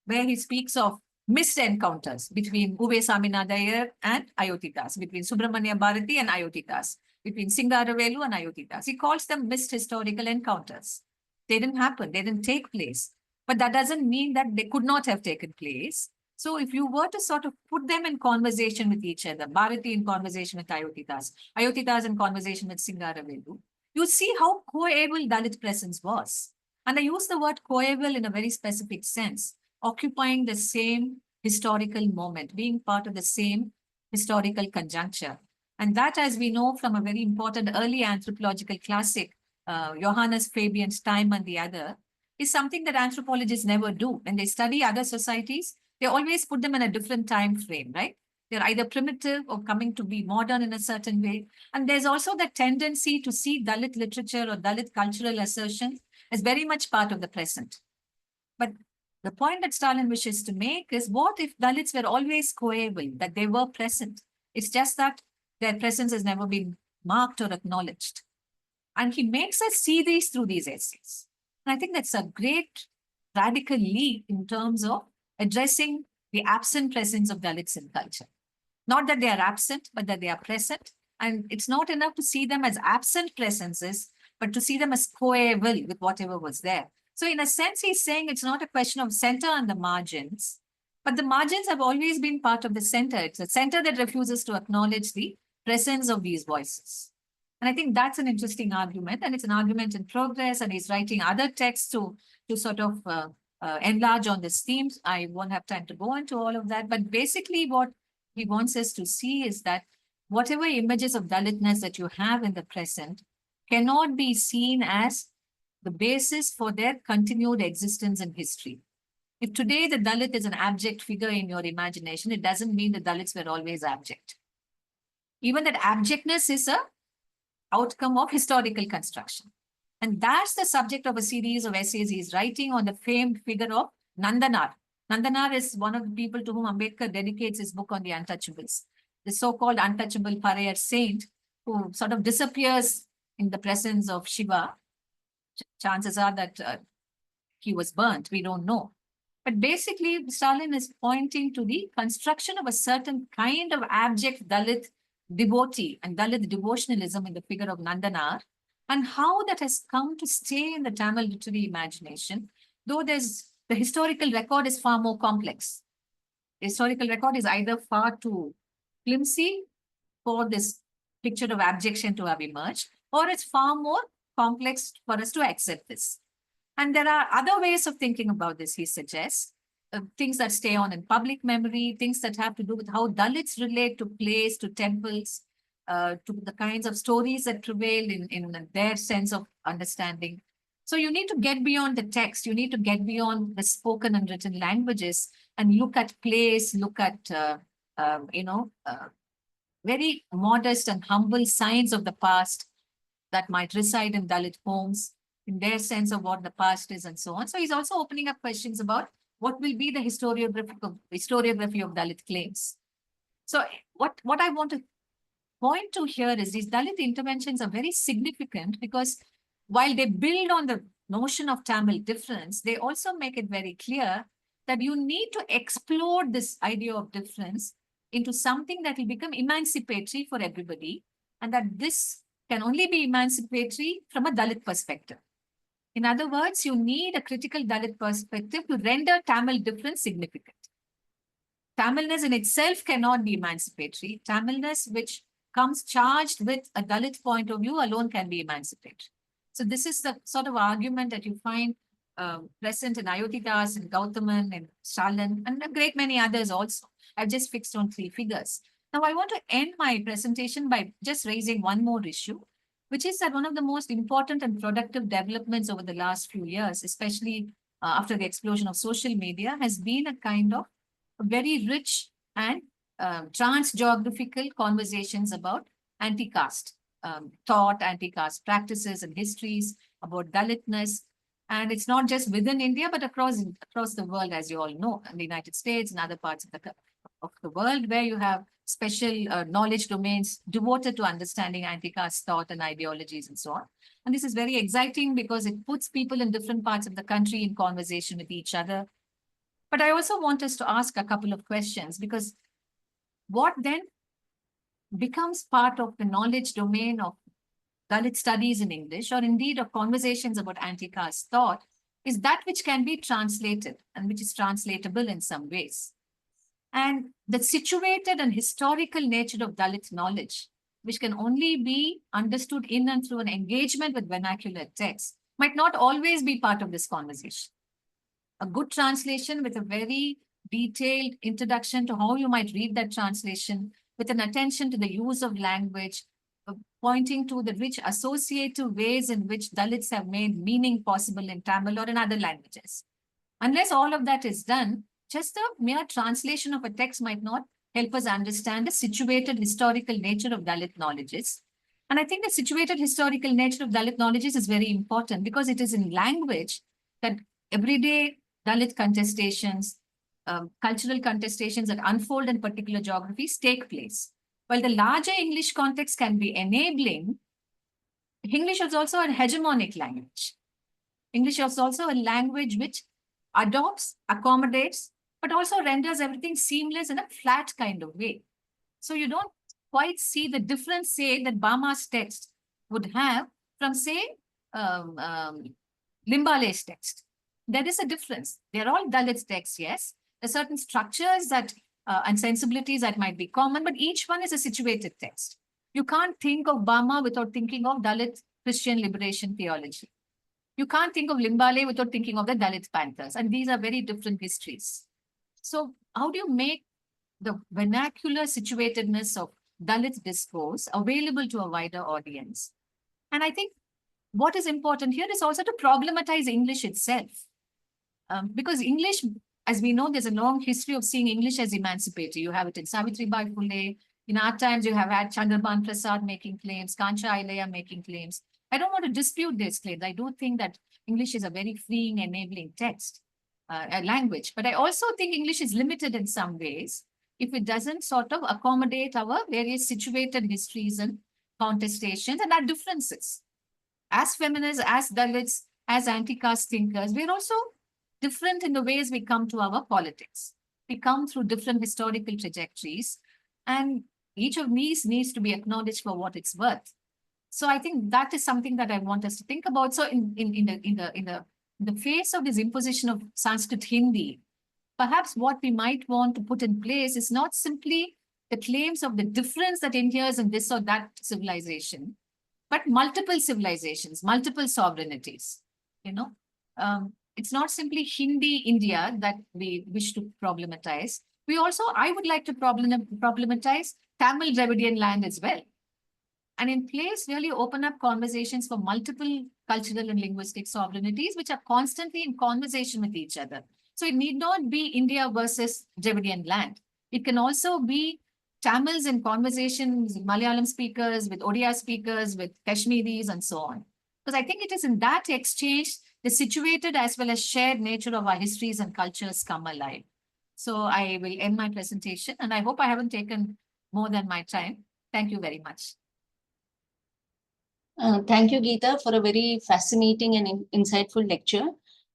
where he speaks of missed encounters between Uve Saminadayar and Ayotidas, between Subramanya Bharati and Ayotidas, between Singaravelu and Ayotidas. He calls them missed historical encounters. They didn't happen, they didn't take place. But that doesn't mean that they could not have taken place. So if you were to sort of put them in conversation with each other, Bharati in conversation with Ayotidas, Ayotidas in conversation with Singaravelu, you see how coeval Dalit presence was. And I use the word coeval in a very specific sense, occupying the same historical moment, being part of the same historical conjuncture. And that, as we know from a very important early anthropological classic, Johannes Fabian's Time and the Other, is something that anthropologists never do. When they study other societies, they always put them in a different time frame, right? They're either primitive or coming to be modern in a certain way. And there's also the tendency to see Dalit literature or Dalit cultural assertion as very much part of the present. But the point that Stalin wishes to make is, what if Dalits were always coeval, that they were present? It's just that their presence has never been marked or acknowledged. And he makes us see these through these essays. And I think that's a great radical leap in terms of addressing the absent presence of Dalits in culture. Not that they are absent, but that they are present. And it's not enough to see them as absent presences, but to see them as coeval with whatever was there. So in a sense, he's saying it's not a question of center and the margins, but the margins have always been part of the center. It's a center that refuses to acknowledge the presence of these voices. And I think that's an interesting argument, and it's an argument in progress, and he's writing other texts to sort of enlarge on this theme. I won't have time to go into all of that, but basically what he wants us to see is that whatever images of Dalitness that you have in the present cannot be seen as the basis for their continued existence in history. If today the Dalit is an abject figure in your imagination, it doesn't mean the Dalits were always abject. Even that abjectness is an outcome of historical construction. And that's the subject of a series of essays he's writing on the famed figure of Nandanar. Nandanar is one of the people to whom Ambedkar dedicates his book on the untouchables, the so-called untouchable pariah saint who sort of disappears in the presence of Shiva. Chances are that he was burnt, we don't know. But basically, Stalin is pointing to the construction of a certain kind of abject Dalit devotee and Dalit devotionalism in the figure of Nandanar, and how that has come to stay in the Tamil literary imagination, though the historical record is far more complex. The historical record is either far too flimsy for this picture of abjection to have emerged, or it's far more complex for us to accept this. And there are other ways of thinking about this, he suggests, things that stay on in public memory, things that have to do with how Dalits relate to place, to temples, to the kinds of stories that prevail in their sense of understanding. So you need to get beyond the text. You need to get beyond the spoken and written languages and look at place, look at, very modest and humble signs of the past that might reside in Dalit homes, in their sense of what the past is and so on. So he's also opening up questions about what will be the historiography of Dalit claims. So what I want to point to here is these Dalit interventions are very significant because while they build on the notion of Tamil difference, they also make it very clear that you need to explode this idea of difference into something that will become emancipatory for everybody, and that this can only be emancipatory from a Dalit perspective. In other words, you need a critical Dalit perspective to render Tamil difference significant. Tamilness in itself cannot be emancipatory. Tamilness which comes charged with a Dalit point of view alone can be emancipatory. So this is the sort of argument that you find present in Ayodhyadas, in Gautaman, in Stalin, and a great many others also. I've just fixed on 3 figures. Now, I want to end my presentation by just raising one more issue, which is that one of the most important and productive developments over the last few years, especially after the explosion of social media, has been a kind of very rich and trans-geographical conversations about anti-caste thought, anti-caste practices and histories, about Dalitness. And it's not just within India, but across the world, as you all know, in the United States and other parts of the world, where you have special knowledge domains devoted to understanding anti-caste thought and ideologies and so on. And this is very exciting because it puts people in different parts of the country in conversation with each other. But I also want us to ask a couple of questions, because what then becomes part of the knowledge domain of Dalit studies in English, or indeed of conversations about anti-caste thought, is that which can be translated and which is translatable in some ways. And the situated and historical nature of Dalit knowledge, which can only be understood in and through an engagement with vernacular texts, might not always be part of this conversation. A good translation with a very detailed introduction to how you might read that translation, with an attention to the use of language, pointing to the rich associative ways in which Dalits have made meaning possible in Tamil or in other languages. Unless all of that is done, just the mere translation of a text might not help us understand the situated historical nature of Dalit knowledges. And I think the situated historical nature of Dalit knowledges is very important, because it is in language that everyday Dalit contestations, cultural contestations that unfold in particular geographies take place. While the larger English context can be enabling, English is also a hegemonic language. English is also a language which adopts, accommodates, but also renders everything seamless in a flat kind of way. So you don't quite see the difference, say, that Bama's text would have from, say, Limbale's text. There is a difference. They're all Dalit texts, yes. There are certain structures that and sensibilities that might be common, but each one is a situated text. You can't think of Bama without thinking of Dalit Christian liberation theology. You can't think of Limbale without thinking of the Dalit Panthers, and these are very different histories. So how do you make the vernacular situatedness of Dalit discourse available to a wider audience? And I think what is important here is also to problematize English itself. Because English, as we know, there's a long history of seeing English as emancipatory. You have it in Savitribai Phule. In our times, you have had Chandraban Prasad making claims, Kancha Ailaya making claims. I don't want to dispute these claims. I do think that English is a very freeing, enabling text, language. But I also think English is limited in some ways if it doesn't sort of accommodate our various situated histories and contestations and our differences. As feminists, as Dalits, as anti-caste thinkers, we're also different in the ways we come to our politics. We come through different historical trajectories, and each of these needs to be acknowledged for what it's worth. So I think that is something that I want us to think about. So in the face of this imposition of Sanskrit Hindi, perhaps what we might want to put in place is not simply the claims of the difference that inheres in this or that civilization, but multiple civilizations, multiple sovereignties. It's not simply Hindi India that we wish to problematize. We also, I would like to problematize Tamil Dravidian land as well. And in place, really open up conversations for multiple cultural and linguistic sovereignties, which are constantly in conversation with each other. So it need not be India versus Dravidian land. It can also be Tamils in conversations with Malayalam speakers, with Odia speakers, with Kashmiris, and so on. Because I think it is in that exchange the situated as well as shared nature of our histories and cultures come alive. So I will end my presentation, and I hope I haven't taken more than my time. Thank you very much. Thank you, Geetha, for a very fascinating and insightful lecture.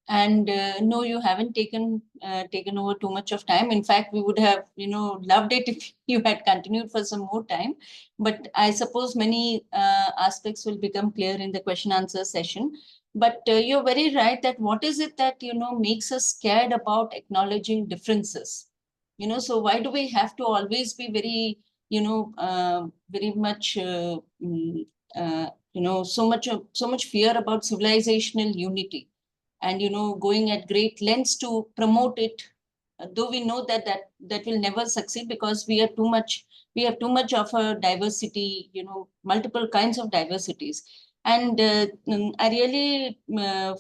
And no, you haven't taken over too much of time. In fact, we would have, loved it if you had continued for some more time. But I suppose many aspects will become clear in the question answer session. But you're very right that what is it that makes us scared about acknowledging differences? So why do we have to always be very very much so much fear about civilizational unity, and going at great lengths to promote it, though we know that will never succeed because we have too much of a diversity, multiple kinds of diversities. And I really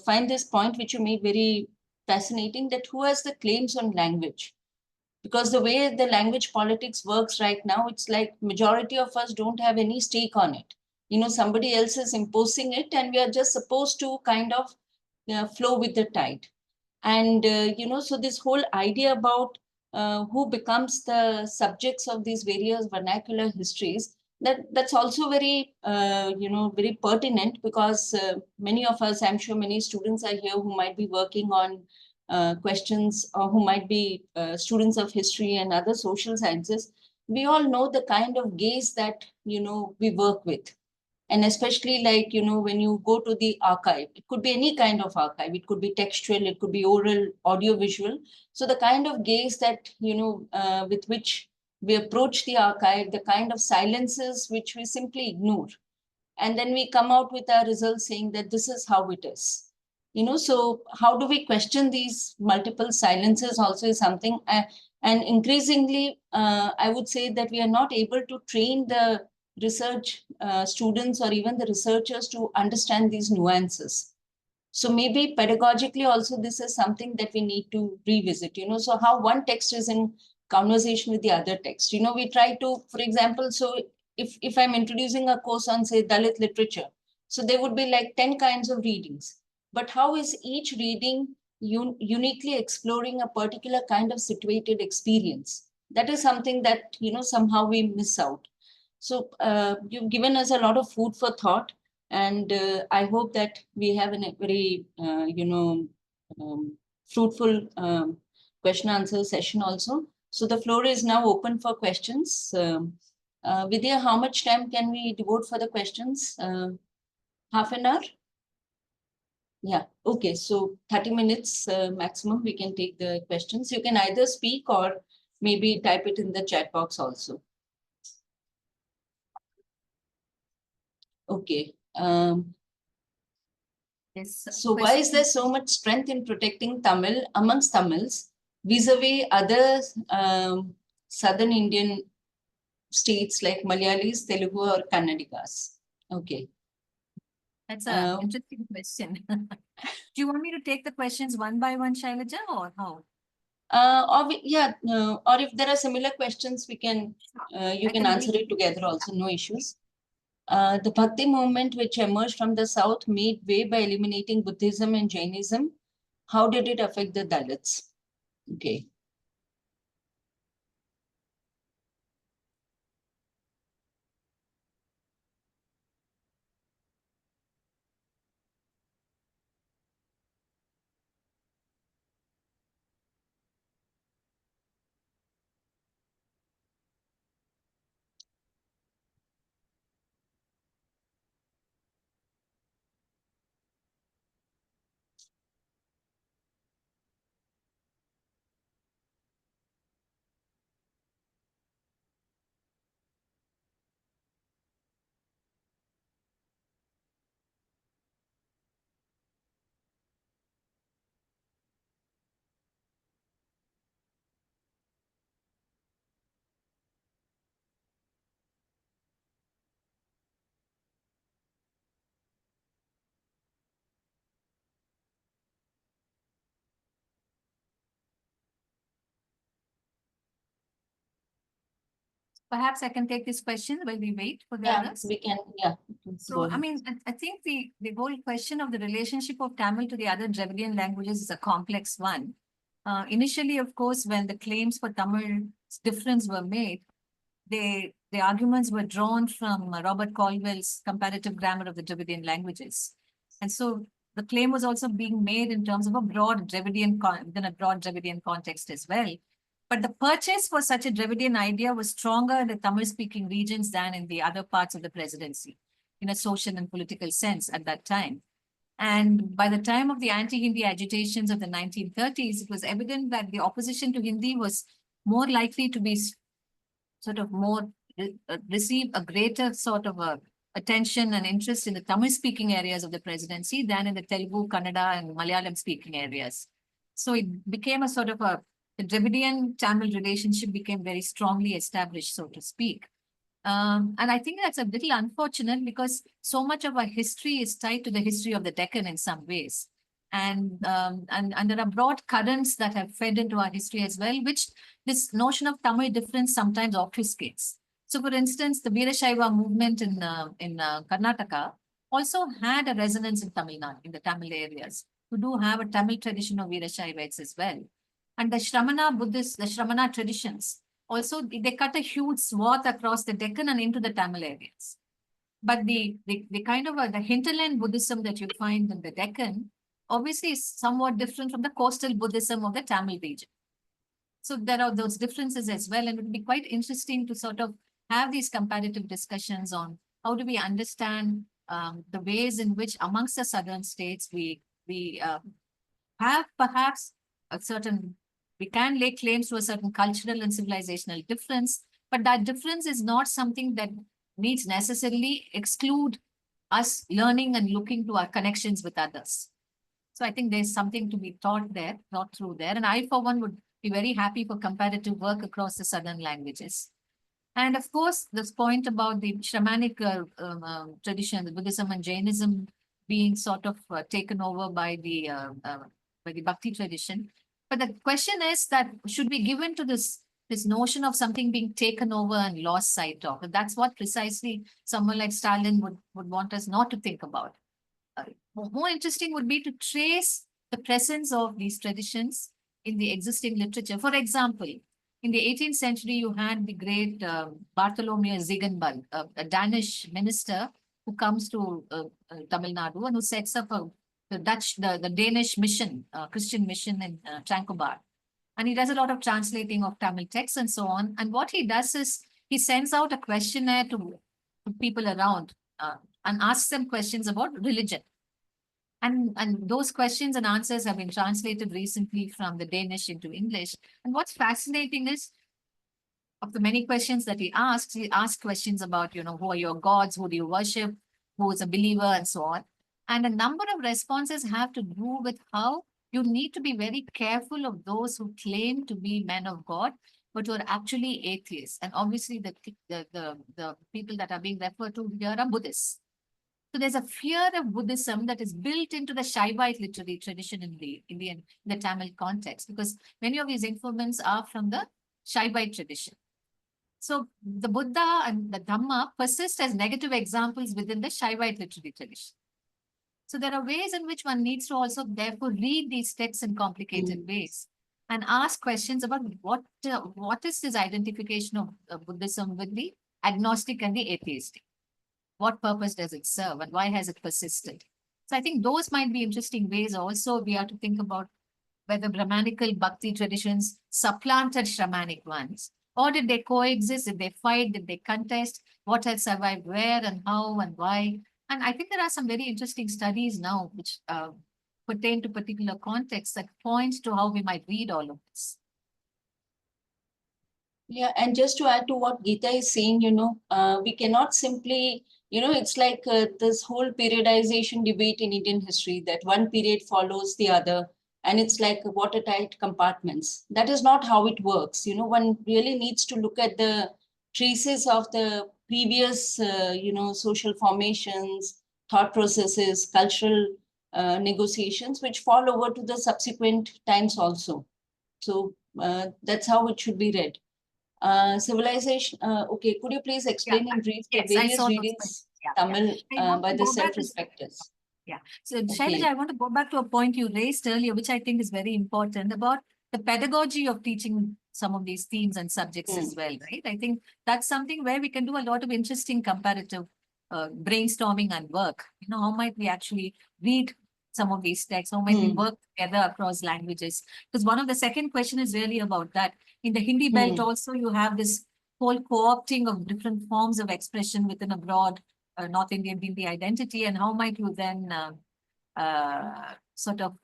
find this point which you made very fascinating, that who has the claims on language? Because the way the language politics works right now, it's like majority of us don't have any stake on it. Somebody else is imposing it, and we are just supposed to kind of flow with the tide. And so this whole idea about who becomes the subjects of these various vernacular histories, that's also very very pertinent, because many of us, I'm sure many students are here who might be working on questions, or who might be students of history and other social sciences. We all know the kind of gaze that we work with. And especially, like, when you go to the archive, it could be any kind of archive, it could be textual, it could be oral, audio, visual. So the kind of gaze that with which we approach the archive, the kind of silences which we simply ignore, and then we come out with our results saying that this is how it is. So how do we question these multiple silences also is something. And increasingly, I would say that we are not able to train the research students or even the researchers to understand these nuances. So maybe pedagogically also this is something that we need to revisit, so how one text is in conversation with the other text. We try to, for example, so if I'm introducing a course on, say, Dalit literature, so there would be like 10 kinds of readings. But how is each reading uniquely exploring a particular kind of situated experience? That is something that, somehow we miss out. So you've given us a lot of food for thought. And I hope that we have a very, fruitful question answer session also. So the floor is now open for questions. Vidya, how much time can we devote for the questions? Half an hour? Yeah, okay. So 30 minutes maximum, we can take the questions. You can either speak or maybe type it in the chat box also. Okay. Yes. So why is there so much strength in protecting Tamil amongst Tamils vis-a-vis other southern Indian states like Malayalis, Telugu, or Kannadigas? Okay. That's an interesting question. Do you want me to take the questions one by one, Shailaja, or how? Or if there are similar questions, we can you can answer it together also, no issues. The Bhakti movement, which emerged from the south, made way by eliminating Buddhism and Jainism. How did it affect the Dalits? Okay. perhaps I can take this question while we wait for the others. We can, go So, I ahead. mean, I think the whole question of the relationship of Tamil to the other Dravidian languages is a complex one. Initially, of course, when the claims for Tamil's difference were made, the arguments were drawn from Robert Caldwell's comparative grammar of the Dravidian languages. And so the claim was also being made in terms of a broad Dravidian, within a broad Dravidian context as well. But the purchase for such a Dravidian idea was stronger in the Tamil-speaking regions than in the other parts of the presidency, in a social and political sense at that time. And by the time of the anti-Hindi agitations of the 1930s, it was evident that the opposition to Hindi was more likely to be sort of more receive a greater sort of attention and interest in the Tamil-speaking areas of the presidency than in the Telugu, Kannada, and Malayalam-speaking areas. So it became a sort of the Dravidian-Tamil relationship became very strongly established, so to speak. And I think that's a little unfortunate because so much of our history is tied to the history of the Deccan in some ways. And there are broad currents that have fed into our history as well, which this notion of Tamil difference sometimes obfuscates. So, for instance, the Veerashaiva movement in Karnataka also had a resonance in Tamil Nadu, in the Tamil areas, who do have a Tamil tradition of Veerashaivites as well. And the Shramana Buddhists, the Shramana traditions, also they cut a huge swath across the Deccan and into the Tamil areas. But the kind of the hinterland Buddhism that you find in the Deccan obviously is somewhat different from the coastal Buddhism of the Tamil region. So there are those differences as well, and it would be quite interesting to sort of have these comparative discussions on how do we understand the ways in which amongst the southern states we have perhaps a certain, we can lay claims to a certain cultural and civilizational difference, but that difference is not something that needs necessarily exclude us learning and looking to our connections with others. So I think there's something to be thought through there. And I, for one, would be very happy for comparative work across the southern languages. And of course, this point about the Shramanic tradition, the Buddhism and Jainism being sort of taken over by the Bhakti tradition. But the question is that should we give in to this notion of something being taken over and lost sight of? And that's what precisely someone like Stalin would want us not to think about. More interesting would be to trace the presence of these traditions in the existing literature. For example, in the 18th century, you had the great Bartholomew Ziegenbalg, a Danish minister who comes to Tamil Nadu and who sets up the Danish mission, Christian mission in Tranquebar. And he does a lot of translating of Tamil texts and so on. And what he does is he sends out a questionnaire to people around and asks them questions about religion. And those questions and answers have been translated recently from the Danish into English. And what's fascinating is, of the many questions that he asks questions about, who are your gods, who do you worship, who is a believer, and so on. And a number of responses have to do with how you need to be very careful of those who claim to be men of God, but who are actually atheists. And obviously the people that are being referred to here are Buddhists. So there's a fear of Buddhism that is built into the Shaivite literary tradition in the Tamil context, because many of these informants are from the Shaivite tradition. So the Buddha and the Dhamma persist as negative examples within the Shaivite literary tradition. So there are ways in which one needs to also therefore read these texts in complicated ways and ask questions about what is this identification of Buddhism with the agnostic and the atheistic? What purpose does it serve and why has it persisted? So I think those might be interesting ways also we have to think about whether Brahmanical Bhakti traditions supplanted Shramanic ones, or did they coexist? Did they fight? Did they contest? What has survived where and how and why? And I think there are some very interesting studies now which pertain to particular contexts that point to how we might read all of this. Yeah, and just to add to what Geetha is saying, we cannot simply, it's like this whole periodization debate in Indian history, that one period follows the other, and it's like watertight compartments. That is not how it works. One really needs to look at the traces of the previous, social formations, thought processes, cultural negotiations, which fall over to the subsequent times also. So that's how it should be read. Civilization. Okay, could you please explain in brief the Yes, I various saw those readings questions. Yeah, Tamil I want by to the go back to self-respecters? yeah. So Shailaja, Okay. I want to go back to a point you raised earlier, which I think is very important about the pedagogy of teaching some of these themes and subjects as well, right? I think that's something where we can do a lot of interesting comparative brainstorming and work. You know, how might we actually read some of these texts? How might we work together across languages? Because one of the second question is really about that. In the Hindi belt also, you have this whole co-opting of different forms of expression within a broad North Indian Hindi identity, and how might you then sort of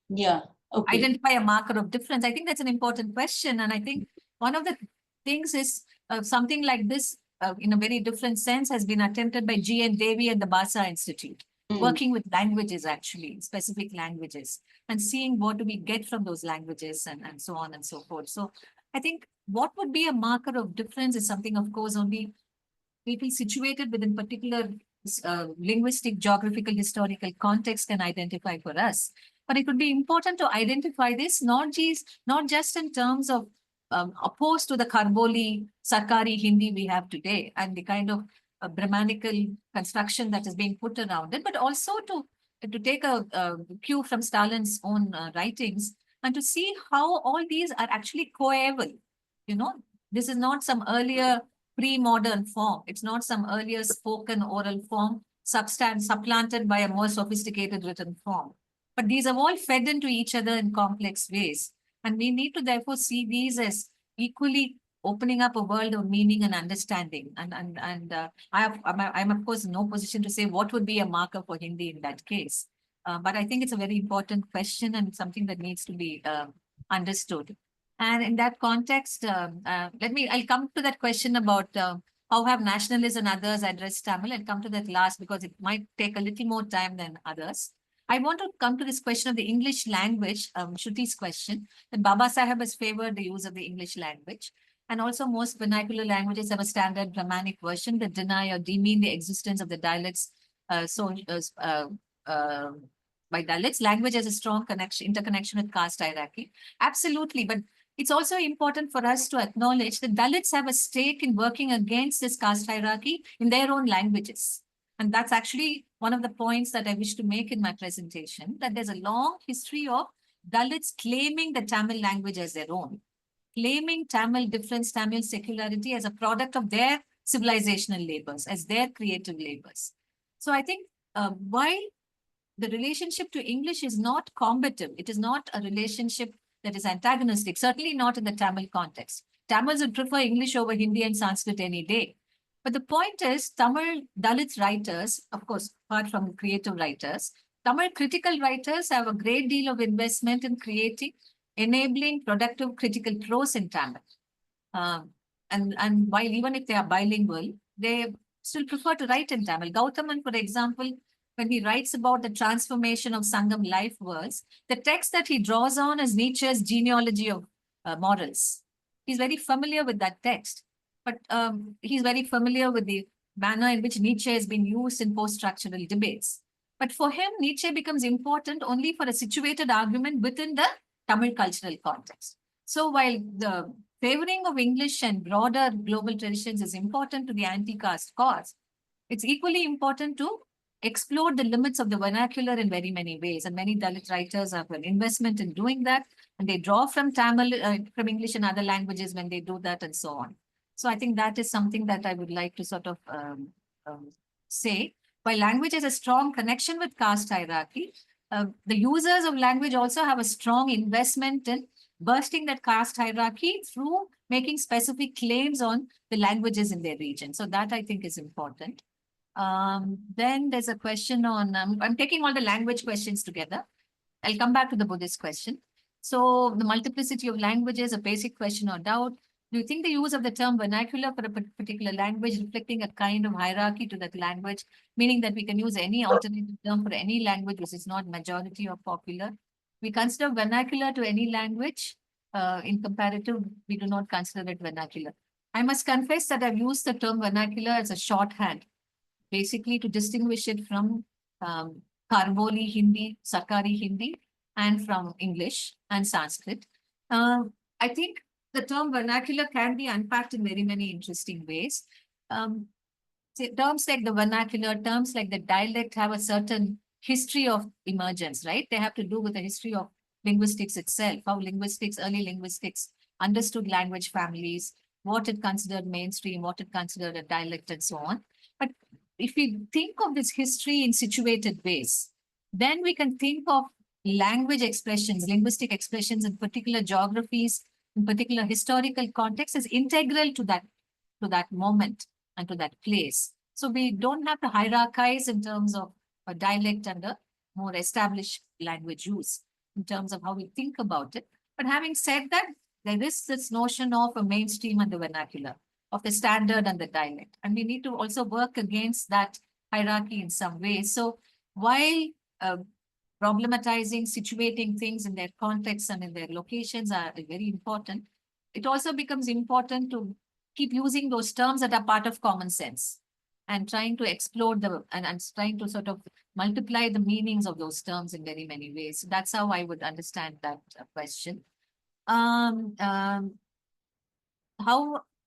Yeah. Okay. identify a marker of difference? I think that's an important question. And I think one of the things is something like this, in a very different sense, has been attempted by G.N. Devi and the Basa Institute, working with languages, actually, specific languages, and seeing what do we get from those languages and so on and so forth. So I think what would be a marker of difference is something, of course, only people situated within particular linguistic, geographical, historical context can identify for us. But it would be important to identify this not just in terms of opposed to the Karboli, Sarkari Hindi we have today and the kind of Brahmanical construction that is being put around it, but also to take a cue from Stalin's own writings and to see how all these are actually coeval. You know, this is not some earlier pre-modern form. It's not some earlier spoken oral form supplanted by a more sophisticated written form. But these have all fed into each other in complex ways. And we need to therefore see these as equally opening up a world of meaning and understanding. I'm of course in no position to say what would be a marker for Hindi in that case. But I think it's a very important question and something that needs to be understood. And in that context, I'll come to that question about how have nationalists and others addressed Tamil. I'll come to that last because it might take a little more time than others. I want to come to this question of the English language, Shruti's question, that Baba Sahib has favored the use of the English language. And also most vernacular languages have a standard Brahmanic version that deny or demean the existence of the dialects. By dialects, language has a strong interconnection with caste hierarchy. Absolutely, but it's also important for us to acknowledge that Dalits have a stake in working against this caste hierarchy in their own languages. And that's actually one of the points that I wish to make in my presentation, that there's a long history of Dalits claiming the Tamil language as their own, claiming Tamil difference, Tamil secularity as a product of their civilizational labors, as their creative labors. So I think while the relationship to English is not combative, it is not a relationship that is antagonistic, certainly not in the Tamil context. Tamils would prefer English over Hindi and Sanskrit any day. But the point is, Tamil Dalit writers, of course, apart from creative writers, Tamil critical writers have a great deal of investment in creating, enabling productive critical prose in Tamil. And while even if they are bilingual, they still prefer to write in Tamil. Gautaman, for example, when he writes about the transformation of Sangam life worlds, the text that he draws on is Nietzsche's genealogy of morals. He's very familiar with that text, but he's very familiar with the manner in which Nietzsche has been used in post-structural debates. But for him, Nietzsche becomes important only for a situated argument within the Tamil cultural context. So while the favoring of English and broader global traditions is important to the anti-caste cause, it's equally important to explore the limits of the vernacular in very many ways. And many Dalit writers have an investment in doing that. And they draw from Tamil, from English and other languages when they do that and so on. So I think that is something that I would like to sort of say. While language has a strong connection with caste hierarchy, the users of language also have a strong investment in bursting that caste hierarchy through making specific claims on the languages in their region. So that I think is important. Then there's a question on, I'm taking all the language questions together. I'll come back to the Buddhist question. So the multiplicity of languages, a basic question or doubt. Do you think the use of the term vernacular for a particular language reflecting a kind of hierarchy to that language, meaning that we can use any alternative term for any language which is not majority or popular? We consider vernacular to any language. In comparative, we do not consider it vernacular. I must confess that I've used the term vernacular as a shorthand, basically to distinguish it from Karboli Hindi, Sarkari Hindi, and from English and Sanskrit. I think the term vernacular can be unpacked in very many interesting ways. Terms like the vernacular, terms like the dialect have a certain history of emergence, right? They have to do with the history of linguistics itself, how linguistics, early linguistics understood language families, what it considered mainstream, what it considered a dialect, and so on. But if we think of this history in situated ways, then we can think of language expressions, linguistic expressions in particular geographies, in particular historical context is integral to that moment and to that place. So we don't have to hierarchize in terms of a dialect and a more established language use in terms of how we think about it. But having said that, there is this notion of a mainstream and the vernacular, of the standard and the dialect. And we need to also work against that hierarchy in some ways. So while problematizing, situating things in their context and in their locations are very important, it also becomes important to keep using those terms that are part of common sense and trying to explore and trying to sort of multiply the meanings of those terms in very many ways. So that's how I would understand that question. How,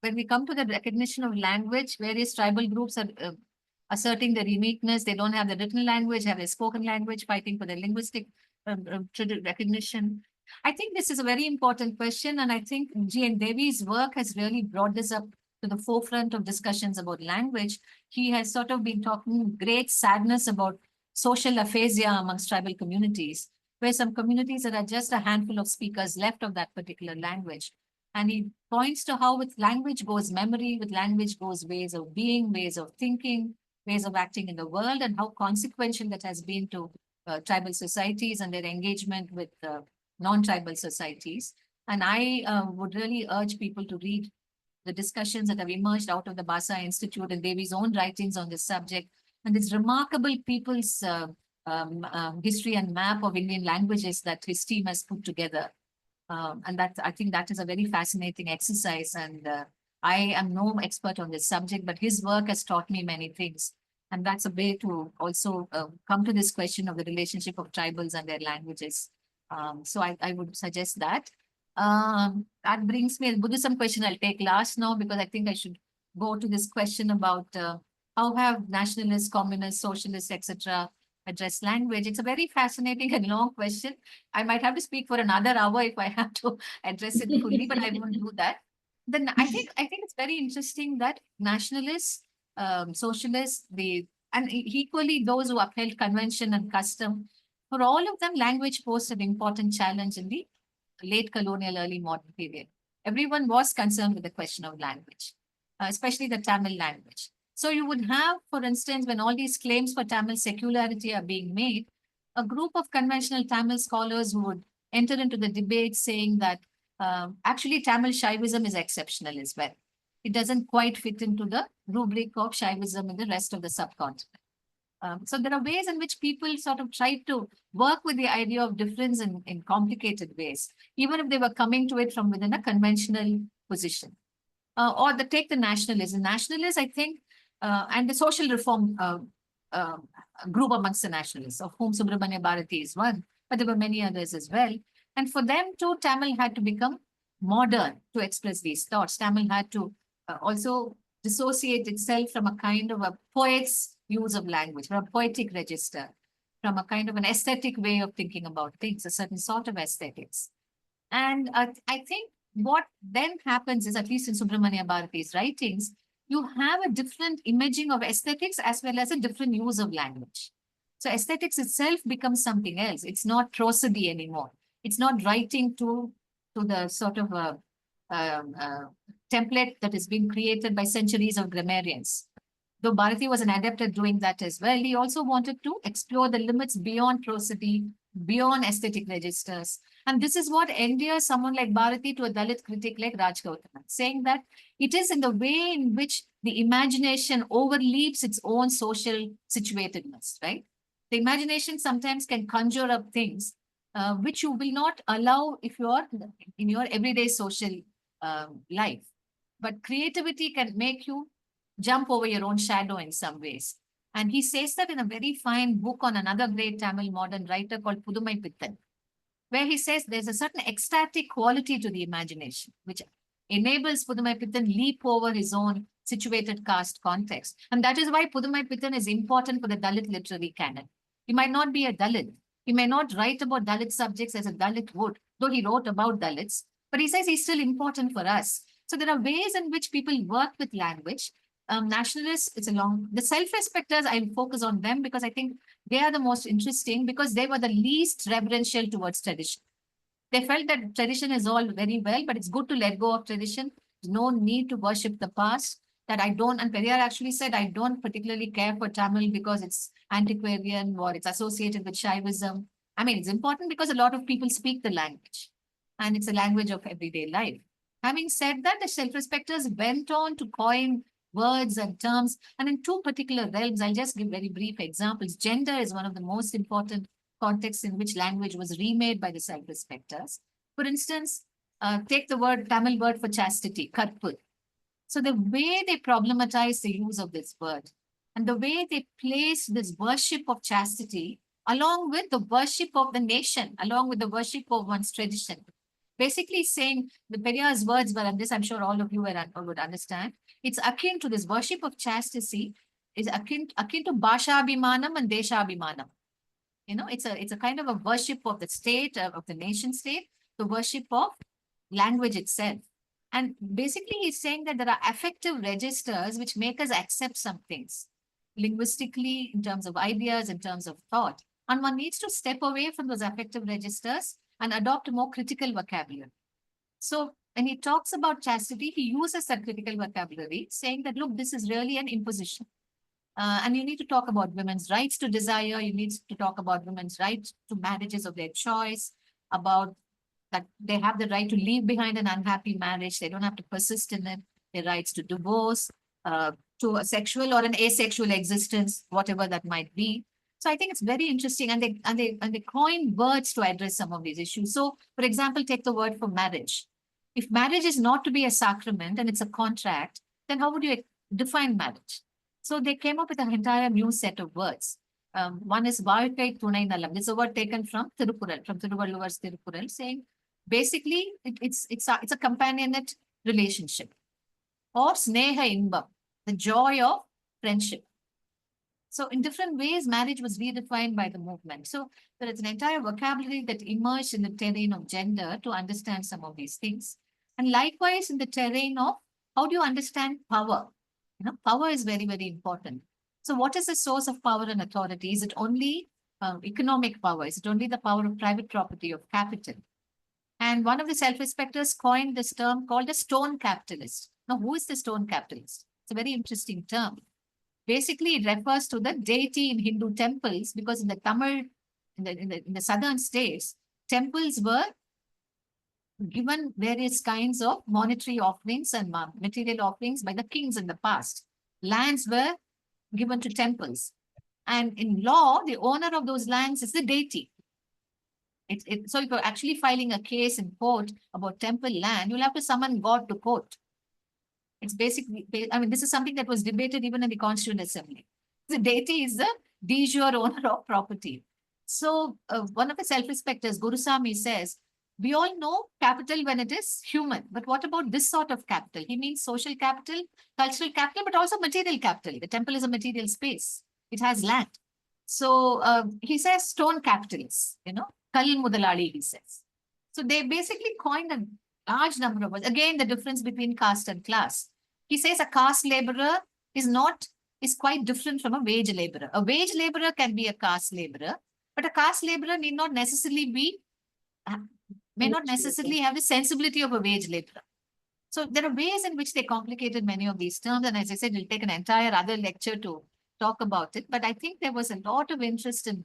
when we come to the recognition of language, various tribal groups are asserting their uniqueness. They don't have the written language, have a spoken language, fighting for the linguistic recognition. I think this is a very important question, and I think G.N. Devi's work has really brought this up to the forefront of discussions about language. He has sort of been talking great sadness about social aphasia amongst tribal communities, where some communities there are just a handful of speakers left of that particular language. And he points to how with language goes memory, with language goes ways of being, ways of thinking, ways of acting in the world, and how consequential that has been to tribal societies and their engagement with non-tribal societies. And I would really urge people to read the discussions that have emerged out of the Basa Institute and Devi's own writings on this subject, and this remarkable people's history and map of Indian languages that his team has put together. And that, I think that is a very fascinating exercise. And I am no expert on this subject, but his work has taught me many things. And that's a way to also come to this question of the relationship of tribals and their languages. So I would suggest that. That brings me a Buddhism question I'll take last now, because I think I should go to this question about how have nationalists, communists, socialists, etc. address language. It's a very fascinating and long question. I might have to speak for another hour if I have to address it fully, but I won't do that. Then I think it's very interesting that nationalists, socialists, and equally those who upheld convention and custom, for all of them, language posed an important challenge in the late colonial, early modern period. Everyone was concerned with the question of language, especially the Tamil language. So you would have, for instance, when all these claims for Tamil secularity are being made, a group of conventional Tamil scholars who would enter into the debate saying that actually Tamil Shaivism is exceptional as well. It doesn't quite fit into the rubric of Shaivism in the rest of the subcontinent. So there are ways in which people sort of try to work with the idea of difference in complicated ways, even if they were coming to it from within a conventional position. Or take the nationalists. Nationalists, I think, and the social reform group amongst the nationalists, of whom Subramanya Bharati is one, but there were many others as well. And for them too, Tamil had to become modern to express these thoughts. Tamil had to also dissociate itself from a kind of a poet's use of language, from a poetic register, from a kind of an aesthetic way of thinking about things, a certain sort of aesthetics. And I think what then happens is, at least in Subramanya Bharati's writings, you have a different imaging of aesthetics as well as a different use of language. So aesthetics itself becomes something else. It's not prosody anymore. It's not writing to the sort of template that has been created by centuries of grammarians. Though Bharati was an adept at doing that as well, he also wanted to explore the limits beyond prosody, beyond aesthetic registers. And this is what endears someone like Bharati to a Dalit critic like Raj Gautama, saying that it is in the way in which the imagination overleaps its own social situatedness, right? The imagination sometimes can conjure up things which you will not allow if you are in your everyday social life. But creativity can make you jump over your own shadow in some ways. And he says that in a very fine book on another great Tamil modern writer called Pudumai Pittan. where he says there's a certain ecstatic quality to the imagination, which enables Pudumai Pittan leap over his own situated caste context. And that is why Pudumai Pittan is important for the Dalit literary canon. He might not be a Dalit. He may not write about Dalit subjects as a Dalit would, though he wrote about Dalits, but he says he's still important for us. So there are ways in which people work with language. Nationalists, the self-respecters, I'll focus on them because I think they are the most interesting because they were the least reverential towards tradition. They felt that tradition is all very well, but it's good to let go of tradition. There's no need to worship the past. That I don't, and Periyar actually said, I don't particularly care for Tamil because it's antiquarian or it's associated with Shaivism. I mean, it's important because a lot of people speak the language and it's a language of everyday life. Having said that, the self-respecters went on to coin words and terms. And in two particular realms, I'll just give very brief examples. Gender is one of the most important contexts in which language was remade by the self-respecters. For instance, take the Tamil word for chastity, karpul. So the way they problematize the use of this word and the way they place this worship of chastity along with the worship of the nation, along with the worship of one's tradition, basically saying the Periyar's words were, and this I'm sure all of you would understand, it's akin to this worship of chastity, is akin to Bhashabhimanam and Deshabhimanam. You know, it's a kind of a worship of the state, of the nation state, the worship of language itself. And basically, he's saying that there are affective registers which make us accept some things linguistically, in terms of ideas, in terms of thought. And one needs to step away from those affective registers and adopt a more critical vocabulary. So when he talks about chastity, he uses that critical vocabulary, saying that, look, this is really an imposition. And you need to talk about women's rights to desire. You need to talk about women's rights to marriages of their choice, about that they have the right to leave behind an unhappy marriage. They don't have to persist in it. Their rights to divorce, to a sexual or an asexual existence, whatever that might be. So I think it's very interesting, and they coin words to address some of these issues. So, for example, take the word for marriage. If marriage is not to be a sacrament and it's a contract, then how would you define marriage? So they came up with an entire new set of words. One is Vaalkai Tunai Nalam. This is a word taken from Tirukural, from Tiruvalluvar's Tirukural, saying basically it's a companionate relationship. Or Sneha Inbam, the joy of friendship. So in different ways, marriage was redefined by the movement. So there is an entire vocabulary that emerged in the terrain of gender to understand some of these things. And likewise, in the terrain of how do you understand power? You know, power is very, very important. So what is the source of power and authority? Is it only economic power? Is it only the power of private property, of capital? And one of the self-respecters coined this term called the stone capitalist. Now, who is the stone capitalist? It's a very interesting term. Basically, it refers to the deity in Hindu temples, because in the Tamil, in the southern states, temples were given various kinds of monetary offerings and material offerings by the kings in the past. Lands were given to temples. And in law, the owner of those lands is the deity. So if you're actually filing a case in court about temple land, you'll have to summon God to court. It's basically, I mean, this is something that was debated even in the Constituent Assembly. The deity is the de jure owner of property. So one of the self-respecters, Gurusamy, says, we all know capital when it is human, but what about this sort of capital? He means social capital, cultural capital, but also material capital. The temple is a material space. It has land. So he says stone capitalists, you know, Kal Mudalali, he says. So they basically coined a large number of words. Again, the difference between caste and class. He says a caste laborer is quite different from a wage laborer. A wage laborer can be a caste laborer, but a caste laborer may not necessarily have the sensibility of a wage laborer. So there are ways in which they complicated many of these terms. And as I said, we'll take an entire other lecture to talk about it. But I think there was a lot of interest in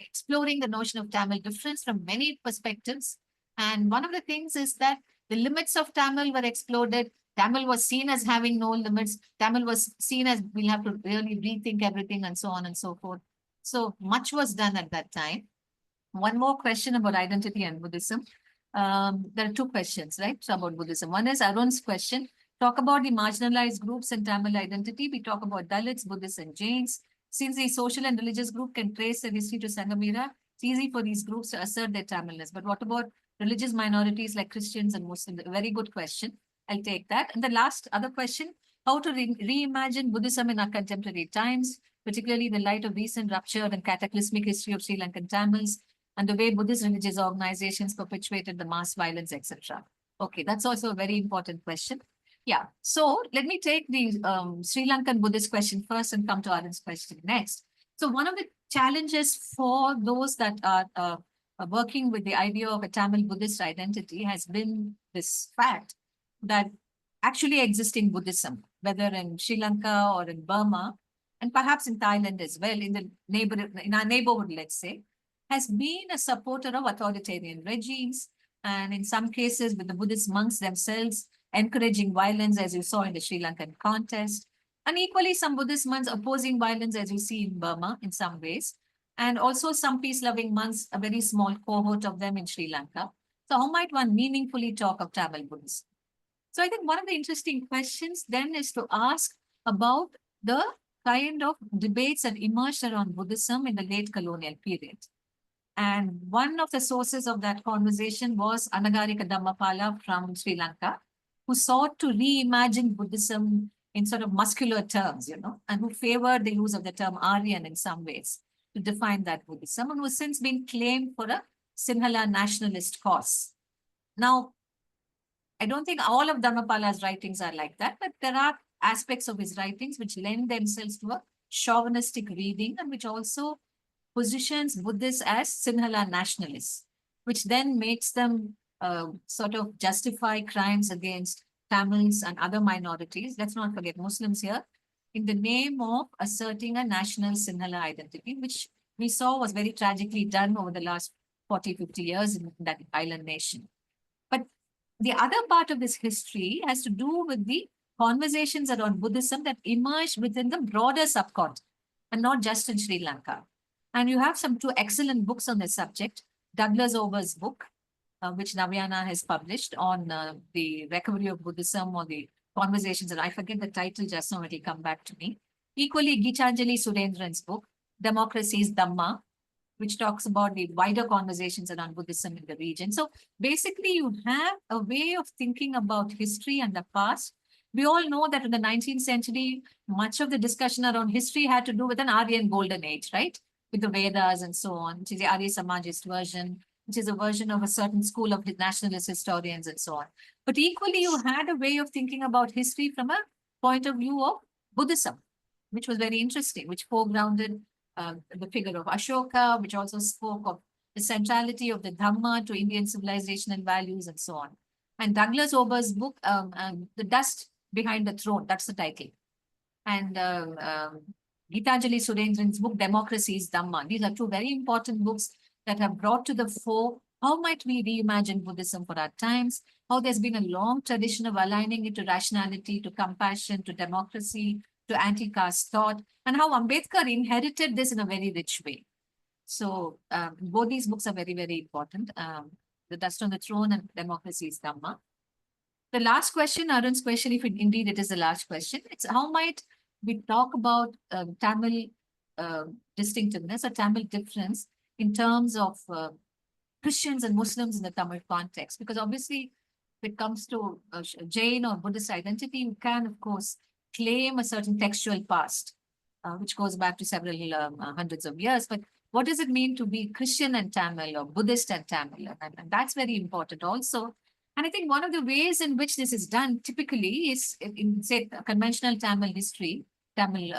exploring the notion of Tamil difference from many perspectives. And one of the things is that the limits of Tamil were exploded. Tamil was seen as having no limits. Tamil was seen as we'll have to really rethink everything and so on and so forth. So much was done at that time. One more question about identity and Buddhism. There are two questions, right? So about Buddhism. One is Arun's question. Talk about the marginalized groups in Tamil identity. We talk about Dalits, Buddhists, and Jains. Since the social and religious group can trace their history to Sangamira, It's easy for these groups to assert their Tamilness. But what about religious minorities like Christians and Muslims? A very good question. I'll take that. And the last other question, how to reimagine Buddhism in our contemporary times, particularly in the light of recent ruptured and cataclysmic history of Sri Lankan Tamils and the way Buddhist religious organizations perpetuated the mass violence, etc. Okay, that's also a very important question. Yeah, so let me take the Sri Lankan Buddhist question first and come to Arun's question next. So one of the challenges for those that are working with the idea of a Tamil Buddhist identity has been this fact that actually existing Buddhism, whether in Sri Lanka or in Burma, and perhaps in Thailand as well, in our neighborhood, let's say, has been a supporter of authoritarian regimes, and in some cases with the Buddhist monks themselves encouraging violence, as you saw in the Sri Lankan contest, and equally some Buddhist monks opposing violence, as you see in Burma in some ways, and also some peace-loving monks, a very small cohort of them in Sri Lanka. So how might one meaningfully talk of Tamil Buddhism? So I think one of the interesting questions then is to ask about the kind of debates that emerged around Buddhism in the late colonial period. And one of the sources of that conversation was Anagarika Dhammapala from Sri Lanka, who sought to reimagine Buddhism in sort of muscular terms, and who favored the use of the term Aryan in some ways to define that Buddhism, and who has since been claimed for a Sinhala nationalist cause. Now, I don't think all of Dhammapala's writings are like that, but there are aspects of his writings which lend themselves to a chauvinistic reading and which also positions Buddhists as Sinhala nationalists, which then makes them sort of justify crimes against Tamils and other minorities. Let's not forget Muslims here, in the name of asserting a national Sinhala identity, which we saw was very tragically done over the last 40, 50 years in that island nation. But the other part of this history has to do with the conversations around Buddhism that emerged within the broader subcontinent and not just in Sri Lanka. And you have two excellent books on this subject. Douglas Over's book, which Navyana has published on the recovery of Buddhism or the conversations, and I forget the title just now, it will come back to me. Equally, Geethanjali Surendran's book, Democracy is Dhamma, which talks about the wider conversations around Buddhism in the region. So basically, you have a way of thinking about history and the past. We all know that in the 19th century, much of the discussion around history had to do with an Aryan golden age, right? With the Vedas and so on, which is the Arya Samajist version, which is a version of a certain school of nationalist historians and so on. But equally, you had a way of thinking about history from a point of view of Buddhism, which was very interesting, which foregrounded the figure of Ashoka, which also spoke of the centrality of the Dhamma to Indian civilizational values and so on. And Douglas Ober's book, The Dust Behind the Throne, that's the title. And Geethanjali Surendran's book, Democracy is Dhamma. These are two very important books that have brought to the fore how might we reimagine Buddhism for our times, how there's been a long tradition of aligning it to rationality, to compassion, to democracy, to anti-caste thought, and how Ambedkar inherited this in a very rich way. So both these books are very, very important. The Dust on the Throne and Democracy is Dhamma. The last question, Arun's question, if indeed it is the last question, it's how might we talk about Tamil distinctiveness or Tamil difference in terms of Christians and Muslims in the Tamil context? Because obviously, if it comes to Jain or Buddhist identity, you can, of course, claim a certain textual past, which goes back to several hundreds of years. But what does it mean to be Christian and Tamil or Buddhist and Tamil? And that's very important also. And I think one of the ways in which this is done typically is in, say, conventional Tamil history, Tamil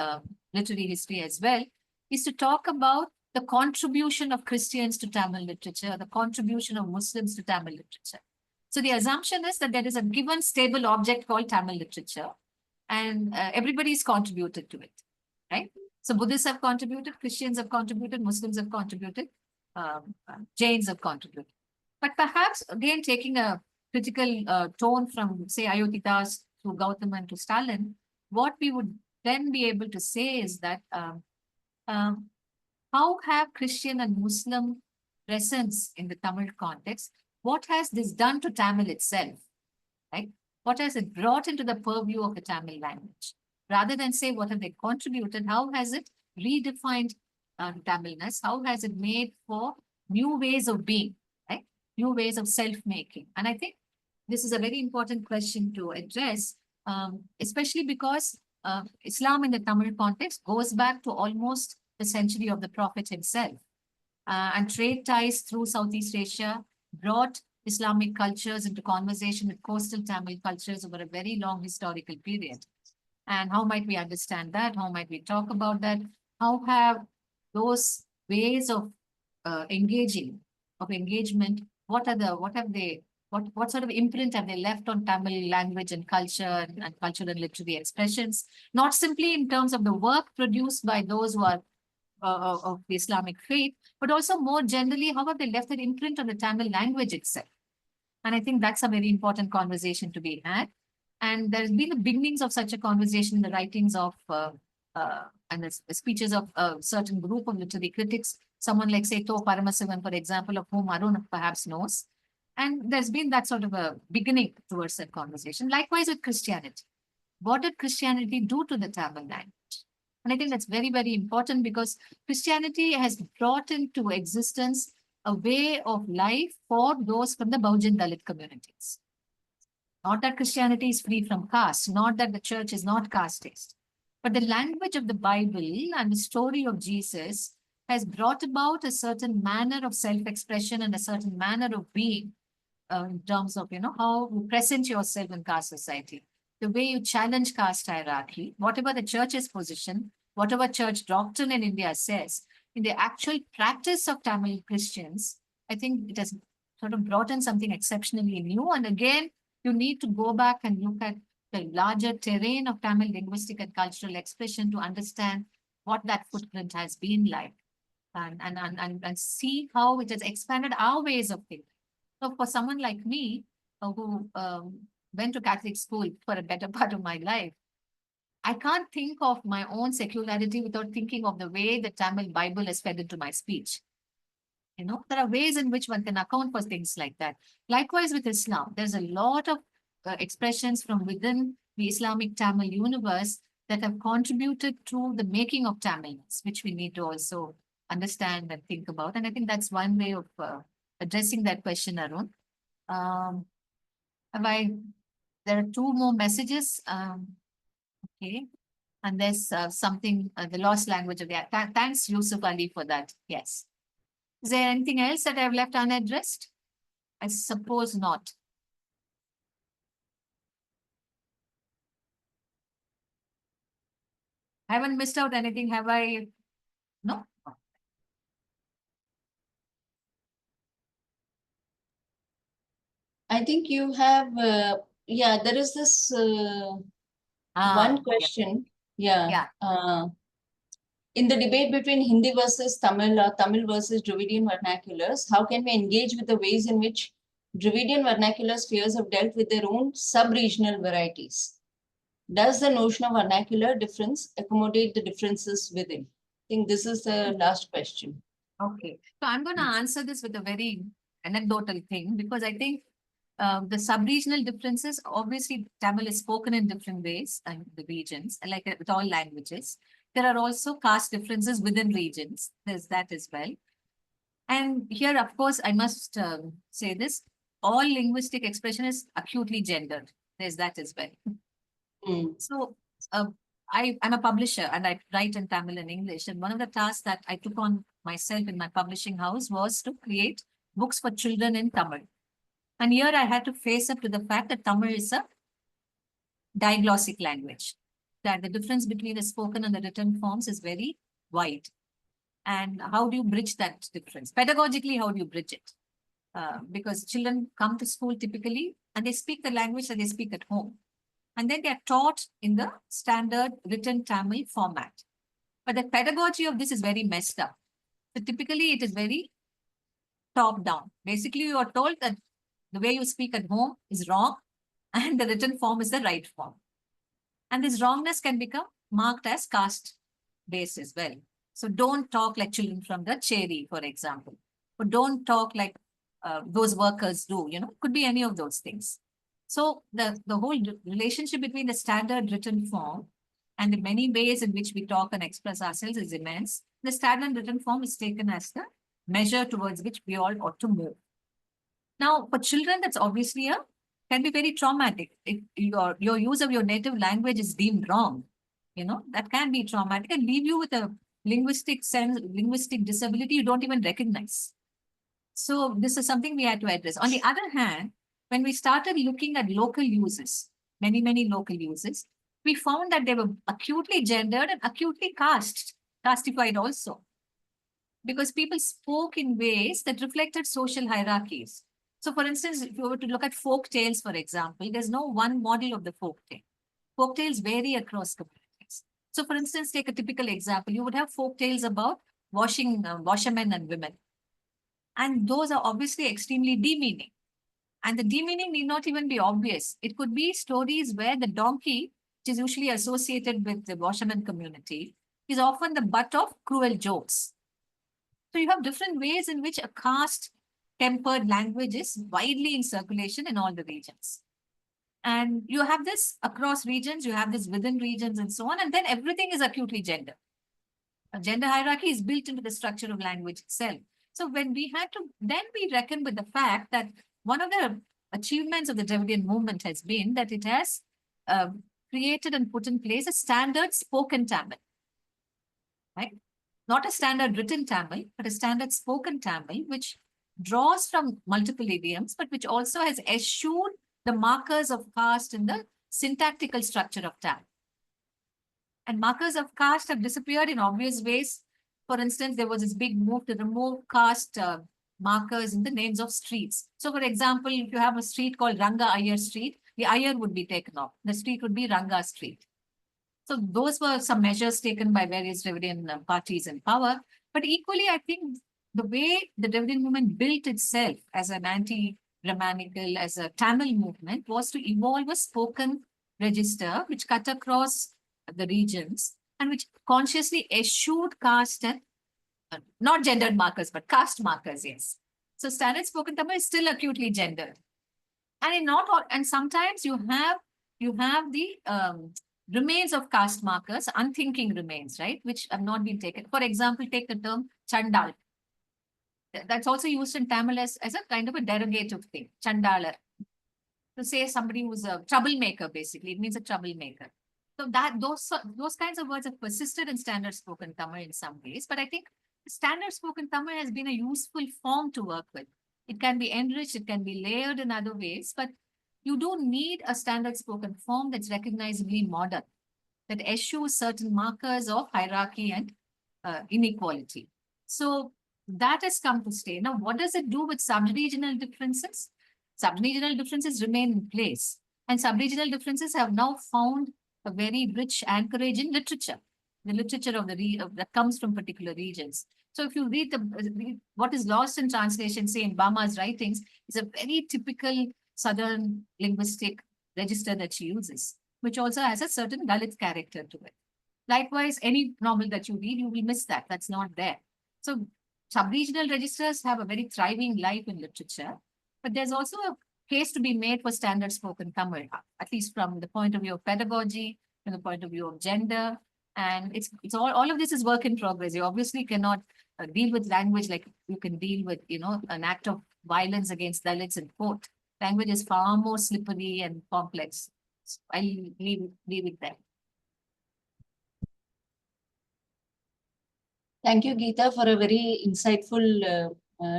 literary history as well, is to talk about the contribution of Christians to Tamil literature, the contribution of Muslims to Tamil literature. So the assumption is that there is a given stable object called Tamil literature, and everybody's contributed to it, right? So Buddhists have contributed, Christians have contributed, Muslims have contributed, Jains have contributed. But perhaps, again, taking a critical tone from, say, Ayodhyadas to Gautama and to Stalin, what we would then be able to say is that how have Christian and Muslim presence in the Tamil context, what has this done to Tamil itself, right? What has it brought into the purview of the Tamil language? Rather than say what have they contributed, how has it redefined Tamilness? How has it made for new ways of being, right? New ways of self-making. And I think this is a very important question to address, especially because Islam in the Tamil context goes back to almost the century of the Prophet himself. And trade ties through Southeast Asia brought Islamic cultures into conversation with coastal Tamil cultures over a very long historical period. And how might we understand that? How might we talk about that? How have those ways of engagement, what sort of imprint have they left on Tamil language and culture and cultural and literary expressions? Not simply in terms of the work produced by those who are of the Islamic faith, but also more generally, how have they left an imprint on the Tamil language itself? And I think that's a very important conversation to be had. And there's been the beginnings of such a conversation in the writings of and the speeches of a certain group of literary critics, someone like, say, To Paramasivan, for example, of whom Arun perhaps knows. And there's been that sort of a beginning towards that conversation. Likewise with Christianity. What did Christianity do to the Tamil language? And I think that's very, very important because Christianity has brought into existence a way of life for those from the Bahujan Dalit communities. Not that Christianity is free from caste, not that the church is not casteist, but the language of the Bible and the story of Jesus has brought about a certain manner of self-expression and a certain manner of being in terms of, how you present yourself in caste society, the way you challenge caste hierarchy, whatever the church's position, whatever church doctrine in India says, in the actual practice of Tamil Christians, I think it has sort of brought in something exceptionally new. And again, you need to go back and look at the larger terrain of Tamil linguistic and cultural expression to understand what that footprint has been like and see how it has expanded our ways of thinking. So for someone like me, who went to Catholic school for a better part of my life, I can't think of my own secularity without thinking of the way the Tamil Bible is fed into my speech. There are ways in which one can account for things like that. Likewise with Islam, there's a lot of expressions from within the Islamic Tamil universe that have contributed to the making of Tamilness, which we need to also understand and think about. And I think that's one way of addressing that question, Arun. There are two more messages. Okay. And there's something, the lost language of the, thanks Yusuf Ali for that. Yes. Is there anything else that I've left unaddressed? I suppose not. I haven't missed out anything, have I? No? I think you have, there is this one question. Yeah. In the debate between Hindi versus Tamil or Tamil versus Dravidian vernaculars, how can we engage with the ways in which Dravidian vernacular spheres have dealt with their own sub-regional varieties? Does the notion of vernacular difference accommodate the differences within? I think this is the last question. Okay. So I'm going to answer this with a very anecdotal thing because I think the sub-regional differences, obviously Tamil is spoken in different ways and the regions, like with all languages. There are also caste differences within regions. There's that as well. And here, of course, I must say this, all linguistic expression is acutely gendered. There's that as well. So I'm a publisher and I write in Tamil and English. And one of the tasks that I took on myself in my publishing house was to create books for children in Tamil. And here I had to face up to the fact that Tamil is a diglossic language, that the difference between the spoken and the written forms is very wide. And how do you bridge that difference? Pedagogically, how do you bridge it? Because children come to school typically and they speak the language that they speak at home. And then they are taught in the standard written Tamil format. But the pedagogy of this is very messed up. So typically it is very top down. Basically, you are told that the way you speak at home is wrong and the written form is the right form. And this wrongness can become marked as caste based as well. So don't talk like children from the Cheri, for example. Or don't talk like those workers do, could be any of those things. So the whole relationship between the standard written form and the many ways in which we talk and express ourselves is immense. The standard written form is taken as the measure towards which we all ought to move. Now, for children, that's obviously can be very traumatic. If your use of your native language is deemed wrong, that can be traumatic and leave you with a linguistic disability you don't even recognize. So this is something we had to address. On the other hand, when we started looking at local uses, many local uses, we found that they were acutely gendered and acutely castified also. Because people spoke in ways that reflected social hierarchies. So for instance, if you were to look at folk tales, for example, there's no one model of the folk tale. Folk tales vary across communities. So for instance, take a typical example. You would have folk tales about washermen and women. And those are obviously extremely demeaning. And the demeaning need not even be obvious. It could be stories where the donkey, which is usually associated with the washerman community, is often the butt of cruel jokes. So you have different ways in which a caste-tempered language is widely in circulation in all the regions. And you have this across regions, you have this within regions and so on, and then everything is acutely gendered. A gender hierarchy is built into the structure of language itself. So when we had to, then we reckon with the fact that one of the achievements of the Dravidian movement has been that it has created and put in place a standard spoken Tamil, right? Not a standard written Tamil, but a standard spoken Tamil, which draws from multiple idioms, but which also has eschewed the markers of caste in the syntactical structure of Tamil. And markers of caste have disappeared in obvious ways. For instance, there was this big move to remove caste markers in the names of streets. So for example, if you have a street called Ranga Iyer Street, the Iyer would be taken off. The street would be Ranga Street. So those were some measures taken by various Dravidian parties in power. But equally, I think the way the Dravidian movement built itself as an anti-Brahmanical, as a Tamil movement, was to evolve a spoken register which cut across the regions and which consciously eschewed caste and not gendered markers, but caste markers, yes. So standard spoken Tamil is still acutely gendered. And in not all, and sometimes you have the remains of caste markers, unthinking remains, right, which have not been taken. For example, take the term Chandal. That's also used in Tamil as a kind of a derogative thing, Chandalar. To say somebody who's a troublemaker, basically, it means a troublemaker. So those kinds of words have persisted in standard spoken Tamil in some ways, but I think standard spoken Tamil has been a useful form to work with. It can be enriched, it can be layered in other ways, but you do need a standard spoken form that's recognizably modern, that eschews certain markers of hierarchy and inequality. So that has come to stay. Now, what does it do with sub-regional differences? Sub-regional differences remain in place, and sub-regional differences have now found a very rich anchorage in literature, the literature of that comes from particular regions. So if you read what is lost in translation, say in Bama's writings, is a very typical Southern linguistic register that she uses, which also has a certain Dalit character to it. Likewise, any novel that you read, you will miss that. That's not there. So sub-regional registers have a very thriving life in literature, but there's also a case to be made for standard spoken Tamil, at least from the point of view of pedagogy, from the point of view of gender. And it's all of this is work in progress. You obviously cannot deal with language like you can deal with, an act of violence against Dalits in court. Language is far more slippery and complex. So I'll leave it there. Thank you, Geetha, for a very insightful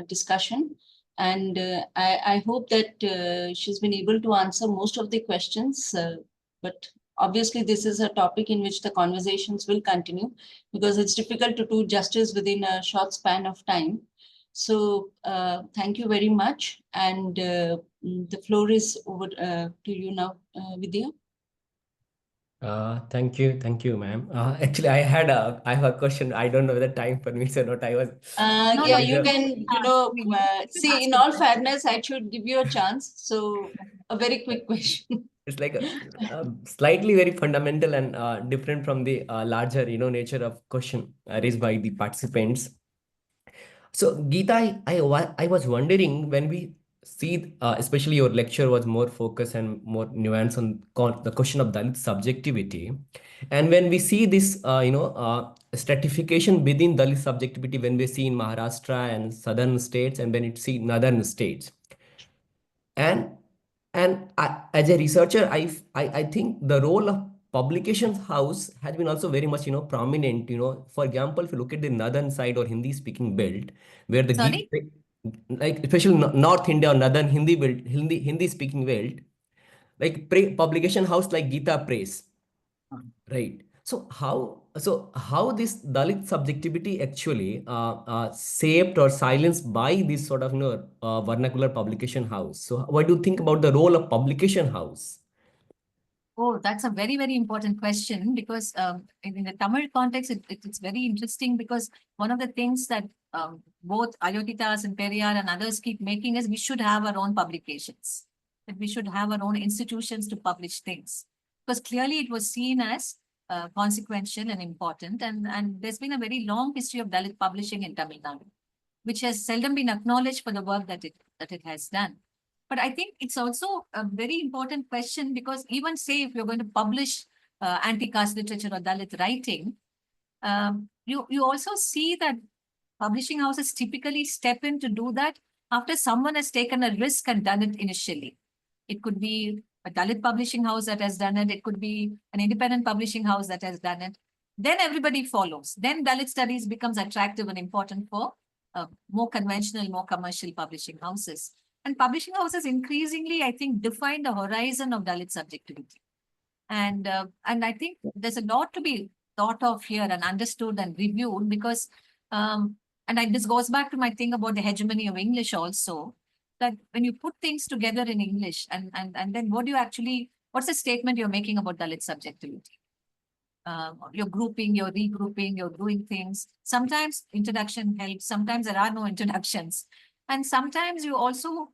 discussion. And I hope that she's been able to answer most of the questions. But obviously, this is a topic in which the conversations will continue because it's difficult to do justice within a short span of time. So thank you very much. And the floor is over to you now, Vidya. Thank you, ma'am. Actually, I have a question. I don't know whether time permits or not. I was you can, see, in all fairness, I should give you a chance. So a very quick question. It's like a slightly very fundamental and different from the larger, nature of question raised by the participants. So, Geetha, I was wondering when we see, especially your lecture was more focused and more nuanced on the question of Dalit subjectivity. And when we see this, stratification within Dalit subjectivity, when we see in Maharashtra and southern states, and when it see northern states, and as a researcher, I think the role of publications house has been also very much prominent. For example, if you look at the northern side or Hindi speaking belt, where the Sorry? like especially North India or northern Hindi belt, Hindi speaking belt, like publication house like Geetha Press, right? So how this Dalit subjectivity actually shaped or silenced by this sort of vernacular publication house? So what do you think about the role of publication house? Oh, that's a very, very important question because in the Tamil context, it's very interesting because one of the things that both Ayotitas and Periyar and others keep making is we should have our own publications, that we should have our own institutions to publish things. Because clearly it was seen as consequential and important. And there's been a very long history of Dalit publishing in Tamil Nadu, which has seldom been acknowledged for the work that it has done. But I think it's also a very important question because even say if you're going to publish anti-caste literature or Dalit writing, you also see that publishing houses typically step in to do that after someone has taken a risk and done it initially. It could be a Dalit publishing house that has done it. It could be an independent publishing house that has done it. Then everybody follows. Then Dalit studies becomes attractive and important for more conventional, more commercial publishing houses. And publishing houses increasingly, I think, define the horizon of Dalit subjectivity. And I think there's a lot to be thought of here and understood and reviewed because, this goes back to my thing about the hegemony of English also, that when you put things together in English and then what's the statement you're making about Dalit subjectivity? You're grouping, you're regrouping, you're doing things. Sometimes introduction helps, sometimes there are no introductions. And sometimes you also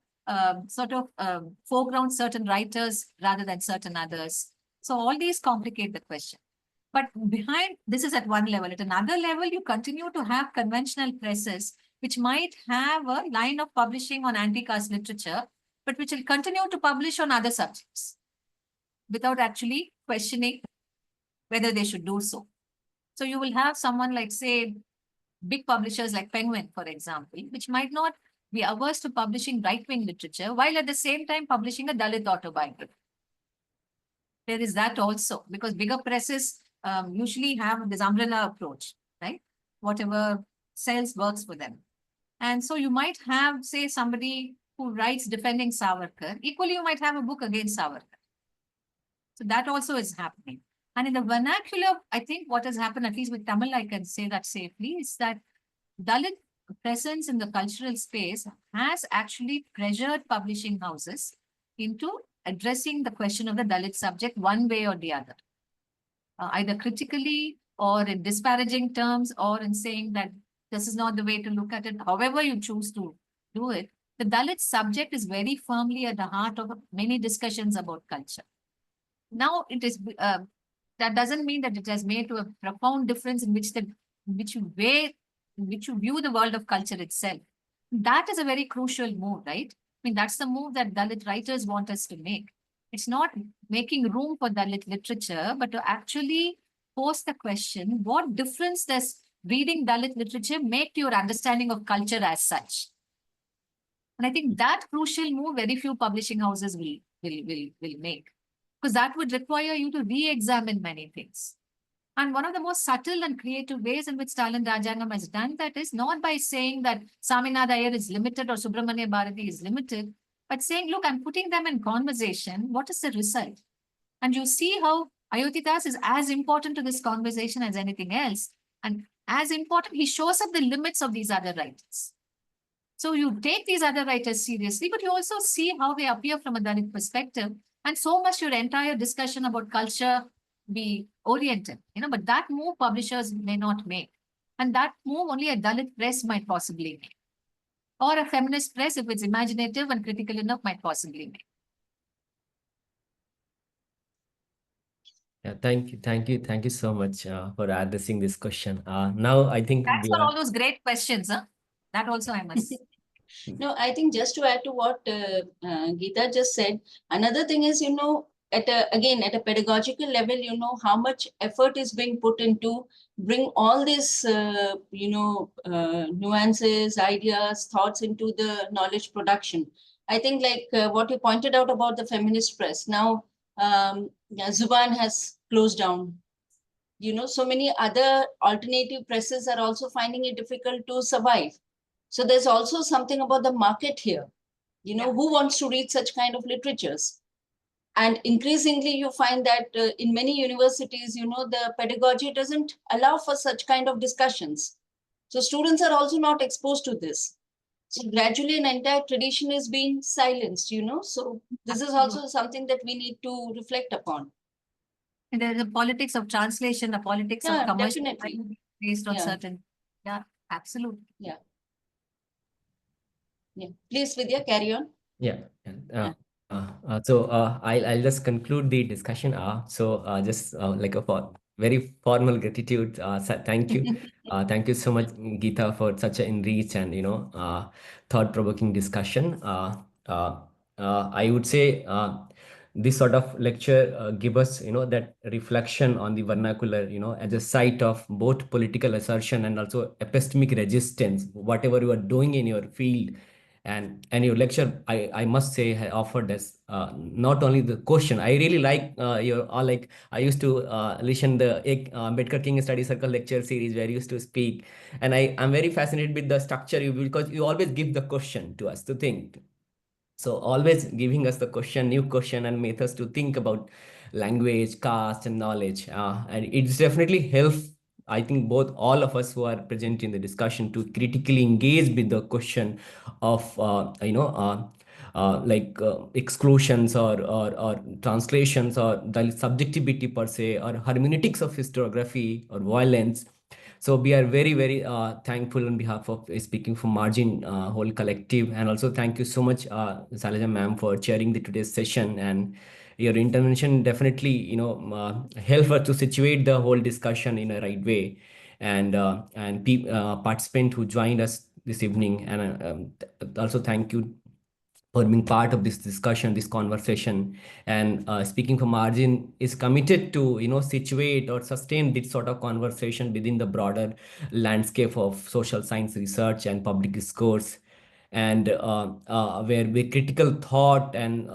foreground certain writers rather than certain others. So all these complicate the question. But behind, this is at one level. At another level, you continue to have conventional presses, which might have a line of publishing on anti-caste literature, but which will continue to publish on other subjects without actually questioning whether they should do so. So you will have someone like, say, big publishers like Penguin, for example, which might not be averse to publishing right-wing literature, while at the same time publishing a Dalit autobiography. There is that also, because bigger presses usually have this umbrella approach, right? Whatever sells works for them. And so you might have, say, somebody who writes defending Savarkar. Equally, you might have a book against Savarkar. So that also is happening. And in the vernacular, I think what has happened, at least with Tamil, I can say that safely, is that Dalit presence in the cultural space has actually pressured publishing houses into addressing the question of the Dalit subject one way or the other, either critically or in disparaging terms or in saying that this is not the way to look at it. However you choose to do it, the Dalit subject is very firmly at the heart of many discussions about culture. Now, it is that doesn't mean that it has made to a profound difference in which you view the world of culture itself. That is a very crucial move, right? I mean, that's the move that Dalit writers want us to make. It's not making room for Dalit literature, but to actually pose the question, what difference does reading Dalit literature make to your understanding of culture as such? And I think that crucial move, very few publishing houses will make, because that would require you to re-examine many things. And one of the most subtle and creative ways in which Stalin Rajangam has done that is not by saying that Saminath Iyer is limited or Subramanya Bharati is limited, but saying, look, I'm putting them in conversation. What is the result? And you see how Ayotitas is as important to this conversation as anything else. And as important, he shows up the limits of these other writers. So you take these other writers seriously, but you also see how they appear from a Dalit perspective. And so must your entire discussion about culture be oriented, but that move publishers may not make. And that move only a Dalit press might possibly make. Or a feminist press, if it's imaginative and critical enough, might possibly make. Yeah, thank you so much for addressing this question. Now I think Thanks for all those great questions. That also I must. No, I think just to add to what Geetha just said, another thing is, again, at a pedagogical level, how much effort is being put into bring all these, nuances, ideas, thoughts into the knowledge production. I think like what you pointed out about the feminist press. Now, Zuban has closed down. So many other alternative presses are also finding it difficult to survive. So there's also something about the market here. Who wants to read such kind of literatures? And increasingly, you find that in many universities, the pedagogy doesn't allow for such kind of discussions. So students are also not exposed to this. So gradually, an entire tradition is being silenced, So this is also something that we need to reflect upon. And there's a politics of translation, a politics of commercial definitely. based on certain. Yeah, absolutely. Yeah. Please, Vidya, carry on. Yeah. So I'll just conclude the discussion. Just like a very formal gratitude. Thank you. Thank you so much, Geetha, for such an enriched and thought-provoking discussion. I would say this sort of lecture give us that reflection on the vernacular as a site of both political assertion and also epistemic resistance, whatever you are doing in your field. And your lecture, I must say, offered us not only the question. I really like your like I used to listen the Ambedkar King Study Circle lecture series where you used to speak, and I'm very fascinated with the structure because you always give the question to us to think. So always giving us the question, new question, and methods to think about language, caste, and knowledge. And it's definitely helps, I think, both all of us who are present in the discussion to critically engage with the question of, exclusions or translations or the subjectivity per se or hermeneutics of historiography or violence. So we are very, very thankful on behalf of speaking for Margin whole collective. And also thank you so much, Shailaja ma'am, for chairing the today's session. And your intervention definitely, help us to situate the whole discussion in a right way. And participant who joined us this evening. And also thank you for being part of this discussion, this conversation. And speaking for Margin is committed to situate or sustain this sort of conversation within the broader landscape of social science research and public discourse, and where critical thought and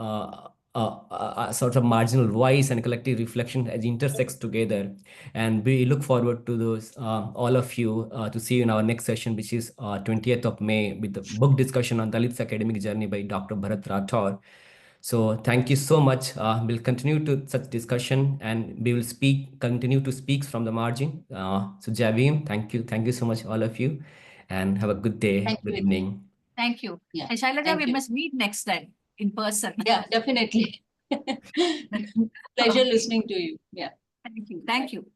sort of marginal voice and collective reflection as intersects together. And we look forward to those all of you to see you in our next session, which is 20th of May, with the book discussion on Dalit's academic journey by Dr. Bharat Rathore. So thank you so much. We'll continue to such discussion, and we will continue to speak from the margin. So Javim, thank you so much, all of you, and have a good day, good evening. Thank you. Yeah. And Shailaja, we must meet next time in person. Yeah, definitely. Pleasure listening to you. Yeah. Thank you. Thank you.